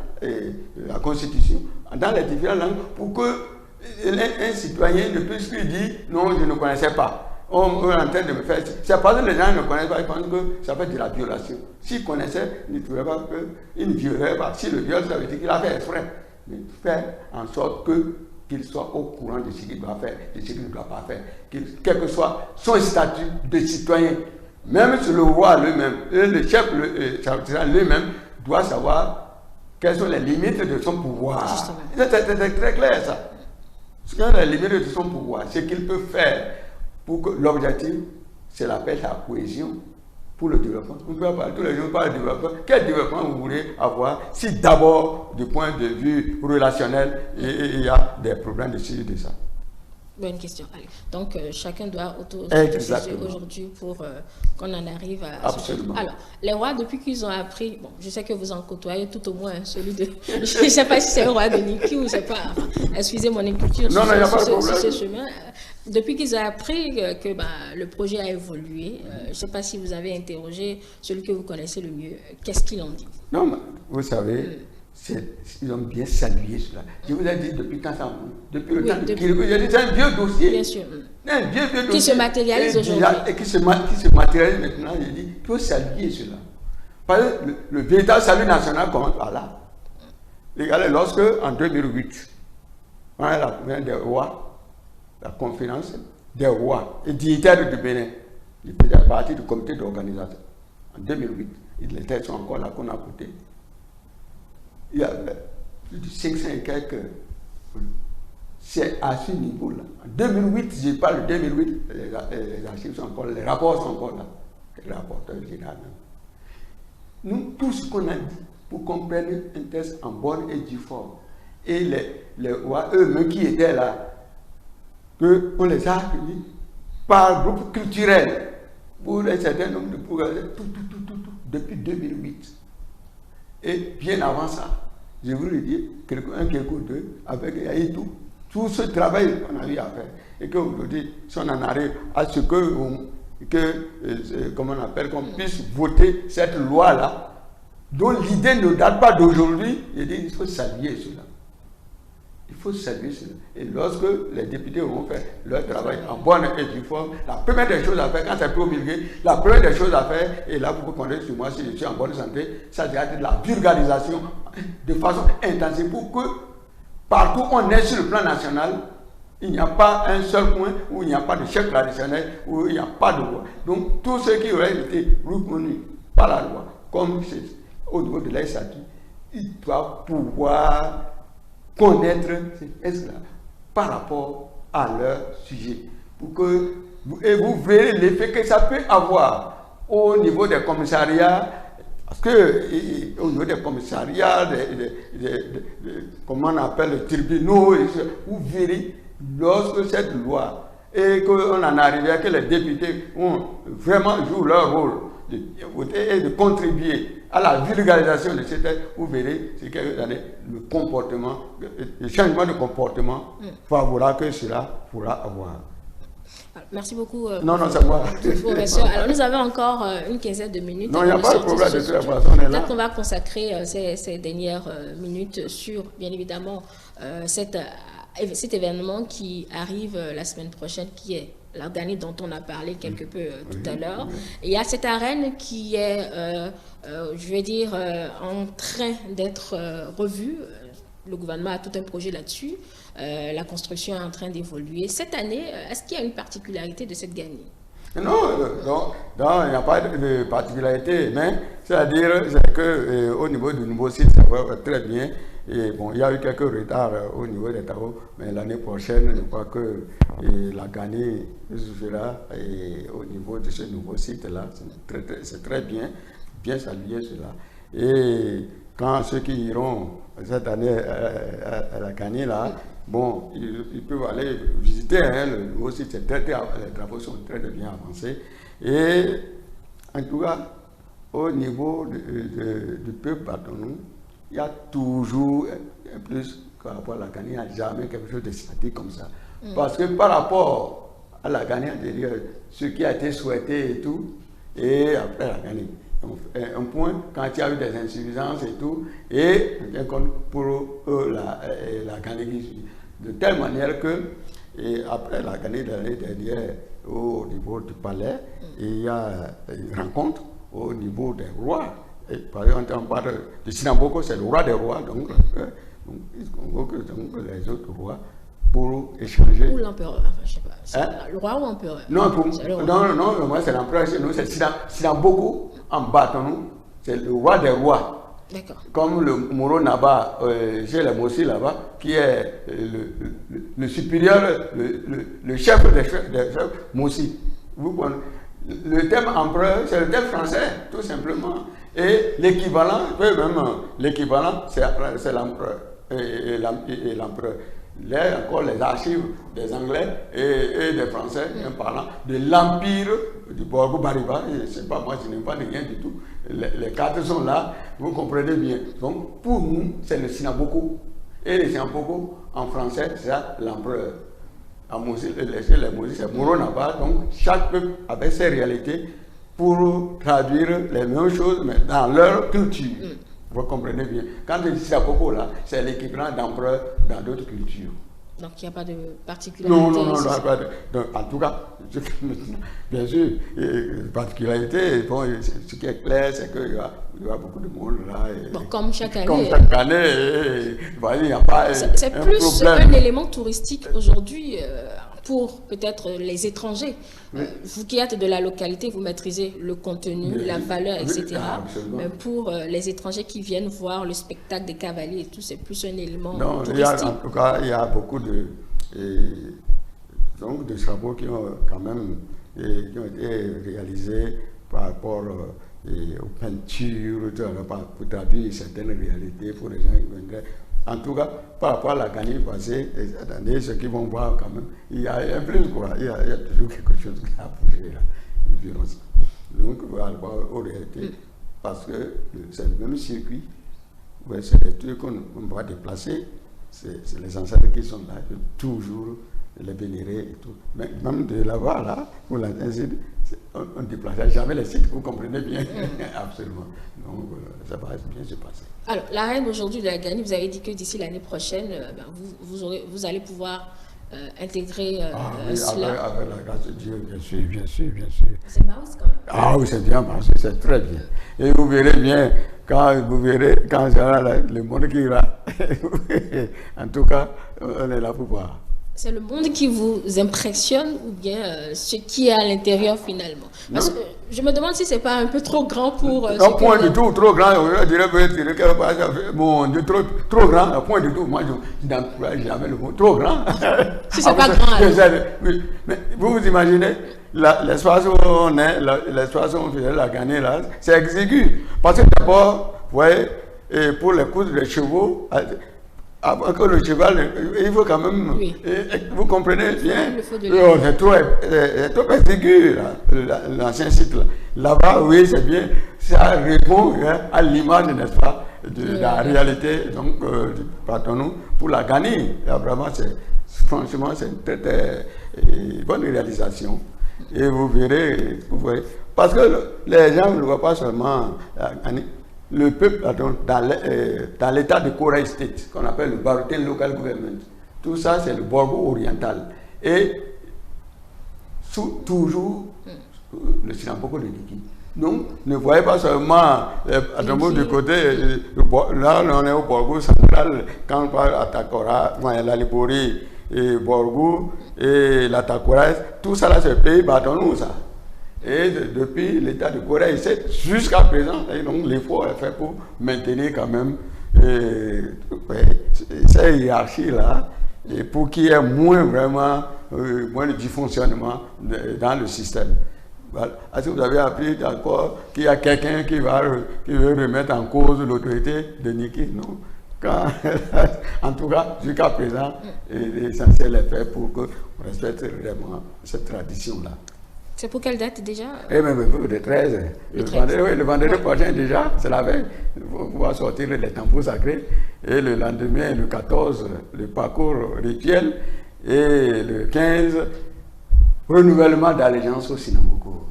S2: la Constitution, dans les différentes langues, pour qu'un citoyen ne puisse plus dire non, je ne connaissais pas. On est en train de me faire. C'est parce que les gens ne connaissent pas, ils pensent que ça fait de la violation. S'ils connaissaient, ils ne trouveraient pas qu'ils ne violeraient pas. Si le viol, ça veut dire qu'il a fait exprès. Mais faire en sorte qu'il soit au courant de ce qu'il doit faire, de ce qu'il ne doit pas faire. Quel que soit son statut de citoyen, même sur le roi lui-même, le chef lui-même doit savoir quelles sont les limites de son pouvoir. C'est très clair ça. Ce sont les limites de son pouvoir, ce qu'il peut faire. Pour que l'objectif, c'est la paix, la cohésion pour le développement. On peut parler, tous les jours parler de développement. Quel développement vous voulez avoir si d'abord, du point de vue relationnel, il y a des problèmes de suivi de ça?
S1: Bonne question. Allez. Donc, chacun doit
S2: auto-juger
S1: aujourd'hui pour qu'on en arrive à...
S2: Absolument.
S1: Alors, les rois, depuis qu'ils ont appris... Bon, je sais que vous en côtoyez tout au moins, celui de... Je ne sais pas si c'est le roi de Niki ou c'est pas... Enfin, excusez mon inculture sur ce chemin. Depuis qu'ils ont appris que le projet a évolué, je ne sais pas si vous avez interrogé celui que vous connaissez le mieux. Qu'est-ce qu'il en dit?
S2: Non, mais vous savez... Ils ont bien salué cela. Je vous ai dit depuis quand ça depuis le temps de Kirikou, j'ai dit c'est un vieux dossier.
S1: Bien sûr.
S2: Un vieux dossier.
S1: Qui se matérialise aujourd'hui.
S2: Et qui se matérialise maintenant, j'ai dit, il faut saluer cela. Parce que le véritable salut national commence par là. Regardez, lorsque, en 2008, on a la conférence des rois, la conférence des rois et dignitaires du Bénin, ils faisaient partie du comité d'organisation. En 2008, les têtes sont encore là qu'on a coûté. Il y avait plus de 500 et quelques. C'est à ce niveau-là. En 2008, je parle de 2008, les archives sont encore là, les rapports sont encore là. Les rapporteurs généraux. Nous, tout ce qu'on a dit pour qu'on prenne un test en bonne et due forme. Et les rois eux-mêmes qui étaient là, qu'on les a accueillis par groupe culturel pour un certain nombre de programmes, tout, depuis 2008. Et bien avant ça, je vous le dis, quelqu'un deux, avec tout ce travail qu'on a eu à faire. Et qu'aujourd'hui, si on en arrive à ce comment on appelle, qu'on puisse voter cette loi-là, dont l'idée ne date pas d'aujourd'hui, il faut saluer cela. Il faut saluer cela. Et lorsque les députés auront fait leur travail en bonne et due forme, la première des choses à faire, quand c'est promulgué, la première des choses à faire, et là vous pouvez compter sur moi si je suis en bonne santé, ça doit être de la vulgarisation de façon intensive pour que partout où on est sur le plan national, il n'y a pas un seul point où il n'y a pas de chef traditionnel, où il n'y a pas de loi. Donc tous ceux qui auraient été reconnus par la loi, comme c'est au niveau de la SAQ, ils doivent pouvoir connaître ces là par rapport à leur sujet. Pour que, et vous verrez l'effet que ça peut avoir au niveau des commissariats, parce que au niveau des commissariats, comment on appelle les tribunaux, vous verrez lorsque cette loi et qu'on en arrive à que les députés ont vraiment joué leur rôle et de contribuer à la vulgarisation de ces textes, vous verrez, c'est quelques années, le changement de comportement favorable que cela pourra avoir.
S1: Merci beaucoup.
S2: Non, c'est moi.
S1: Alors, nous avons encore une quinzaine de minutes.
S2: Non, il n'y a pas de problème de toute façon.
S1: Peut-être qu'on va consacrer ces dernières minutes sur, bien évidemment, cet événement qui arrive la semaine prochaine, qui est la dernière dont on a parlé quelque peu tout à l'heure. Et il y a cette arène qui est, je vais dire, en train d'être revue. Le gouvernement a tout un projet là-dessus. La construction est en train d'évoluer. Cette année, est-ce qu'il y a une particularité de cette gagnie?
S2: Non, il n'y a pas de particularité, mais c'est-à-dire qu'au niveau du nouveau site, ça va très bien. Et bon, il y a eu quelques retards au niveau des travaux, mais l'année prochaine, je crois que la gagnie sera au niveau de ce nouveau site-là. C'est très bien saluer cela. Et quand ceux qui iront cette année à la gagnie là, bon, ils peuvent aller visiter le nouveau site. Les travaux sont très bien avancés. Et en tout cas, au niveau du peuple Batonou, il y a toujours un plus par rapport à la Ghanie, il n'y a jamais quelque chose de statique comme ça. Parce que par rapport à la Ghanie, ce qui a été souhaité et tout, et après la Ghanie, un point, quand il y a eu des insuffisances et tout, et un compte pour la Ghanie qui suit. De telle manière que, et après la Ghanie de l'année dernière, au niveau du palais, il y a une rencontre au niveau des rois. Et par exemple, on parle de Sinamboko, c'est le roi des rois, donc ils convoquent les autres rois pour échanger.
S1: Ou l'empereur, enfin, je ne sais pas. Le roi ou l'empereur?
S2: Non, moi c'est l'empereur chez nous, c'est Sinamboko en Batonou, c'est le roi des rois.
S1: D'accord.
S2: Comme le Moro Naba, chez les Mossi là-bas, qui est le supérieur, le chef des chefs Mossi. Le terme empereur, c'est le terme français, tout simplement. Et l'équivalent, c'est l'empereur et l'empereur. Là encore, les archives des Anglais et des Français, un parlant de l'empire du Borgo Bariba, et c'est pas moi, je n'ai pas de rien du tout. Les cartes sont là, vous comprenez bien. Donc, pour nous, c'est le Sinamboko. Et le Sinamboko, en français, c'est l'empereur. En Moussi, les Moussi, c'est Moro Naba. Donc, chaque peuple avait ses réalités pour traduire les mêmes choses, mais dans leur culture. Vous comprenez bien. Quand je dis Sinamboko, là, c'est l'équivalent d'empereur dans d'autres cultures.
S1: Donc, il n'y a pas de particularité.
S2: Non, en tout cas, bien sûr, particularité, bon, ce qui est clair, c'est qu'il y a beaucoup de monde là.
S1: Bon, comme chaque année.
S2: Comme chaque année, il n'y a pas
S1: c'est plus un élément touristique aujourd'hui pour peut-être les étrangers. Vous qui êtes de la localité, vous maîtrisez le contenu, la valeur, etc. Mais pour les étrangers qui viennent voir le spectacle des cavaliers et tout, c'est plus un élément touristique.
S2: En tout cas, il y a beaucoup de travaux qui ont quand même qui ont été réalisés par rapport aux peintures, pour traduire certaines réalités pour les gens qui viendraient. En tout cas, par rapport à la Ghanie passée, cette année, ceux qui vont voir quand même, il y a un plus, quoi. Il y a toujours quelque chose qui a bougé là, une violence. Donc, on va voir aux réalités, parce que c'est le même circuit, c'est les trucs qu'on va déplacer, c'est les ancêtres qui sont là, toujours les vénérer et tout. Mais même de là-bas, là, pour l'instant, on ne déplaçait jamais les sites, vous comprenez bien. Absolument. Donc, ça va bien se passer.
S1: Alors, la reine aujourd'hui de la Ganie, vous avez dit que d'ici l'année prochaine, vous allez pouvoir intégrer cela.
S2: Avec la grâce de Dieu, bien sûr.
S1: C'est marrant quand même.
S2: Ah oui, c'est bien marché, c'est très bien. Et vous verrez bien, quand sera le monde qui ira. En tout cas, on est là pour voir.
S1: C'est le monde qui vous impressionne ou bien ce qui est à l'intérieur finalement? Parce que je me demande si c'est pas un peu trop grand pour...
S2: non, point du tout, trop grand. Je dirais peut-être, mon Dieu, trop grand, point du tout. Moi, je n'emploie jamais le mot trop grand.
S1: Si c'est pas grand, alors.
S2: Oui, mais vous vous imaginez, l'espace où on est, l'espace où on faisait la Ganie, là, c'est exigu. Parce que d'abord, vous voyez, et pour les coudres des chevaux, avant que le cheval, il faut quand même,
S1: oui.
S2: Vous comprenez bien,
S1: c'est
S2: trop exigu, l'ancien site là. Là-bas, oui, c'est bien, ça répond à l'image, n'est-ce pas, de la réalité, donc, pardonnons, pour la Ganie. Là, vraiment, franchement, c'est une très bonne réalisation. Et vous verrez, parce que les gens ne voient pas seulement la Ganie. Le peuple, dans l'état de Kora State, qu'on appelle le Barutin Local Government, tout ça c'est le Borgo oriental. Et toujours le Sinamboko de Niki. Donc, ne voyez pas seulement du côté, là on est au Borgo central, quand on parle à Takora, la Libori, et Borgo, et la Takora, tout ça là c'est le pays Batonou ça. Et depuis l'état de Corée jusqu'à présent, donc l'effort est fait pour maintenir quand même ces hiérarchies-là, et pour qu'il y ait moins de dysfonctionnement dans le système. Voilà. Est-ce que vous avez appris encore qu'il y a quelqu'un qui veut remettre en cause l'autorité de Niki? Non. En tout cas, jusqu'à présent, l'essentiel est fait pour qu'on respecte vraiment cette tradition-là.
S1: C'est pour quelle date déjà?
S2: Eh bien, le 13. Le vendredi prochain déjà, c'est la veille. Il faut pouvoir sortir les tambours sacrés. Et le lendemain, le 14, le parcours rituel. Et le 15, renouvellement d'allégeance au Sinamboko.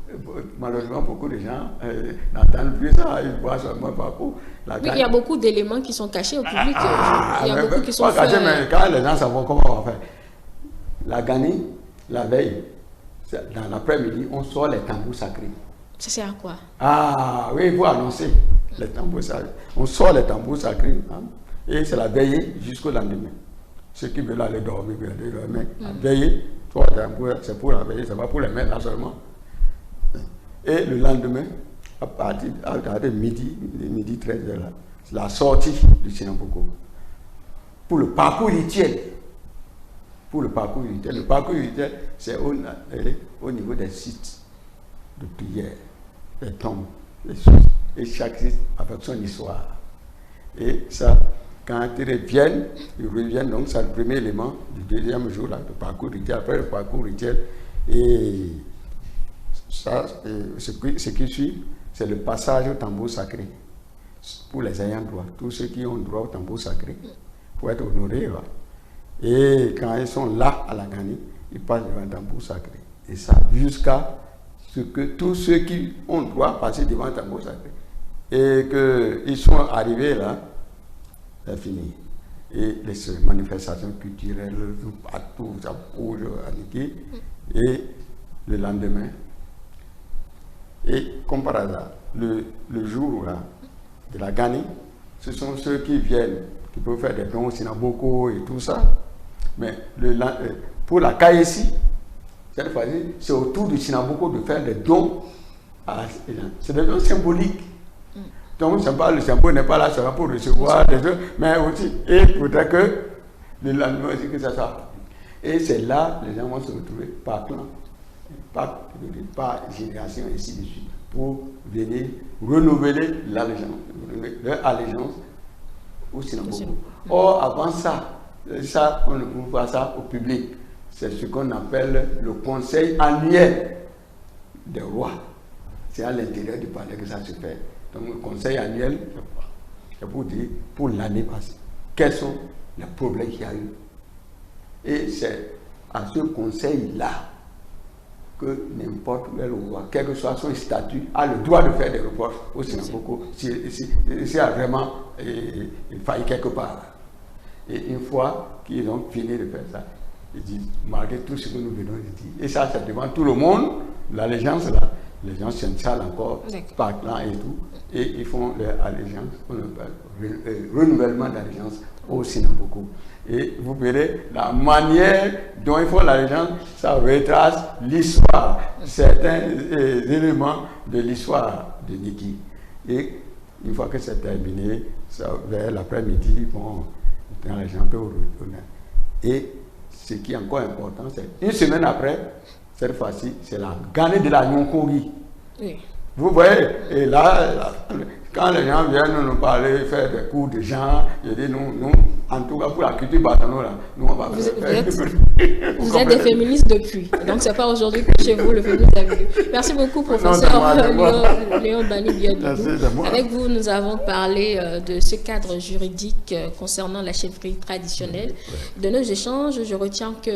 S2: Malheureusement, beaucoup de gens n'entendent plus ça. Ils voient seulement le parcours.
S1: Oui, il y a beaucoup d'éléments qui sont cachés au public. Il y a beaucoup qui sont
S2: pas cachés, mais quand les gens savent comment on va faire. La Ganie, la veille. Dans l'après-midi, on sort les tambours sacrés.
S1: Ça sert à quoi?
S2: Ah oui, il faut annoncer les tambours sacrés. On sort les tambours sacrés et c'est la veillée jusqu'au lendemain. Ceux qui veulent aller dormir, la veillée, c'est pour la veillée, c'est pas pour les mettre là seulement. Et le lendemain, à partir de midi 13h, c'est la sortie du Sinamboko. Pour le parcours rituel. Le parcours rituel, c'est au niveau des sites de prière, des tombes, des choses. Et chaque site avec son histoire. Et ça, quand ils reviennent, donc c'est le premier élément du deuxième jour, là, le parcours rituel. Après le parcours rituel, et ça, ce qui suit, c'est le passage au tambour sacré. Pour les ayants droit, tous ceux qui ont droit au tambour sacré, pour être honorés. Là. Et quand ils sont là à la Ganie, ils passent devant un tambour sacré. Et ça, jusqu'à ce que tous ceux qui ont droit passer devant un tambour sacré. Et qu'ils sont arrivés là, c'est fini. Et les manifestations culturelles, partout, ça bouge à Niki. Et le lendemain, et comme par hasard, le jour là, de la Ganie, ce sont ceux qui viennent, qui peuvent faire des dons au Sinamboko et tout ça. Mais pour la Kaesi, cette fois-ci, c'est autour du Sinamboko de faire des dons. C'est des dons symboliques. Donc, le symbole n'est pas là seulement pour recevoir des dons, mais aussi, et peut-être que le lendemain aussi que ça soit. Et c'est là, les gens vont se retrouver par clan, par génération, et ainsi de suite, pour venir renouveler leur allégeance au Sinamboko. Or, avant ça, on ne peut pas ça au public. C'est ce qu'on appelle le conseil annuel des rois. C'est à l'intérieur du palais que ça se fait. Donc le conseil annuel, c'est pour dire, pour l'année passée, quels sont les problèmes qu'il y a eu. Et c'est à ce conseil-là que n'importe quel roi, quel que soit son statut, a le droit de faire des reproches au Sinamboko s'il a vraiment failli quelque part. Et une fois qu'ils ont fini de faire ça, ils disent, malgré tout ce que nous venons de dire, et ça c'est devant tout le monde, l'allégeance là, les gens s'installent encore par clan et tout, et ils font leur allégeance, renouvellement d'allégeance au Sinamboko. Et vous verrez la manière dont ils font l'allégeance, ça retrace l'histoire, certains éléments de l'histoire de Niki. Et une fois que c'est terminé, ça, vers l'après-midi, bon, les gens peuvent retourner. Et ce qui est encore important, c'est une semaine après, cette fois-ci, c'est la gagnée de la Nyonkori. Oui. Vous voyez, et là, quand les gens viennent nous parler, faire des cours de gens, je dis, nous, en tout cas pour la culture Batano, là, nous on va faire.
S1: Vous êtes des féministes depuis, donc c'est pas aujourd'hui que chez vous le féminisme a vu. Merci beaucoup, professeur Léon Bani-Biadoudou. Avec vous, nous avons parlé de ce cadre juridique concernant la chefferie traditionnelle. De nos échanges, je retiens que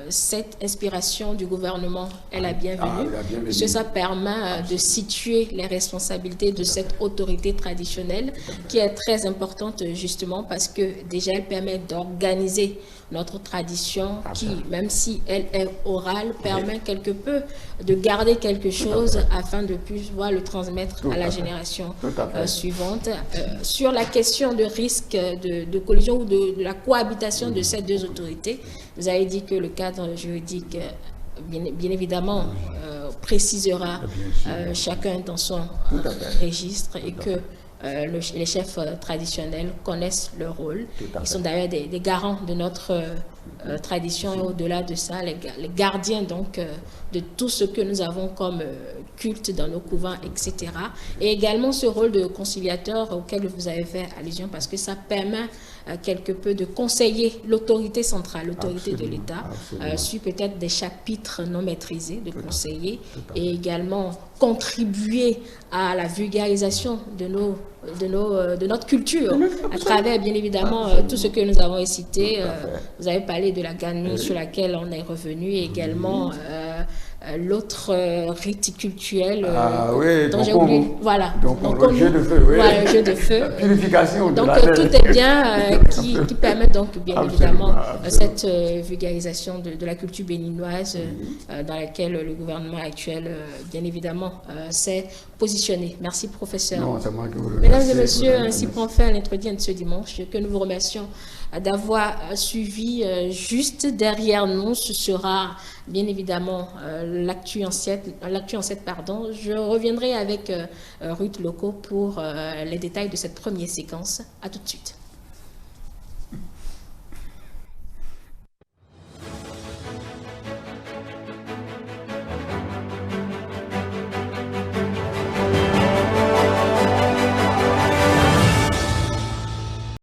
S1: cette inspiration du gouvernement est la bienvenue, puisque ça permet de situer les responsabilités de cette autorité traditionnelle qui est très importante justement parce que déjà elle permet d'organiser notre tradition qui, même si elle est orale, permet quelque peu de garder quelque chose afin de pouvoir le transmettre à la génération suivante. Sur la question de risque de collision ou de la cohabitation de ces deux autorités, vous avez dit que le cadre juridique bien évidemment précisera chacun dans son registre et que les chefs traditionnels connaissent leur rôle. Ils sont d'ailleurs des garants de notre tradition et au-delà de ça, les gardiens donc de tout ce que nous avons comme culte dans nos couvents, etc. Et également ce rôle de conciliateur auquel vous avez fait allusion parce que ça permet quelque peu de conseiller l'autorité centrale, l'autorité de l'État, sur peut-être des chapitres non maîtrisés, de conseiller et également contribuer à la vulgarisation de notre culture à travers bien évidemment tout ce que nous avons cité. Vous avez parlé de la Gani sur laquelle on est revenu et également l'autre rite cultuel dont j'ai oublié. Voilà. Donc
S2: le jeu de feu.
S1: Voilà, le jeu de feu.
S2: La purification.
S1: Donc tout est bien qui permet donc bien évidemment cette vulgarisation de la culture béninoise dans laquelle le gouvernement actuel bien évidemment s'est positionné. Merci professeur.
S2: Non, c'est moi qui vous
S1: remercie. Mesdames et messieurs, ainsi prend fin l'entretien de ce dimanche que nous vous remercions d'avoir suivi. Juste derrière nous, ce sera bien évidemment l'actu en 7, pardon. Je reviendrai avec Ruth Loco pour les détails de cette première séquence. À tout de suite.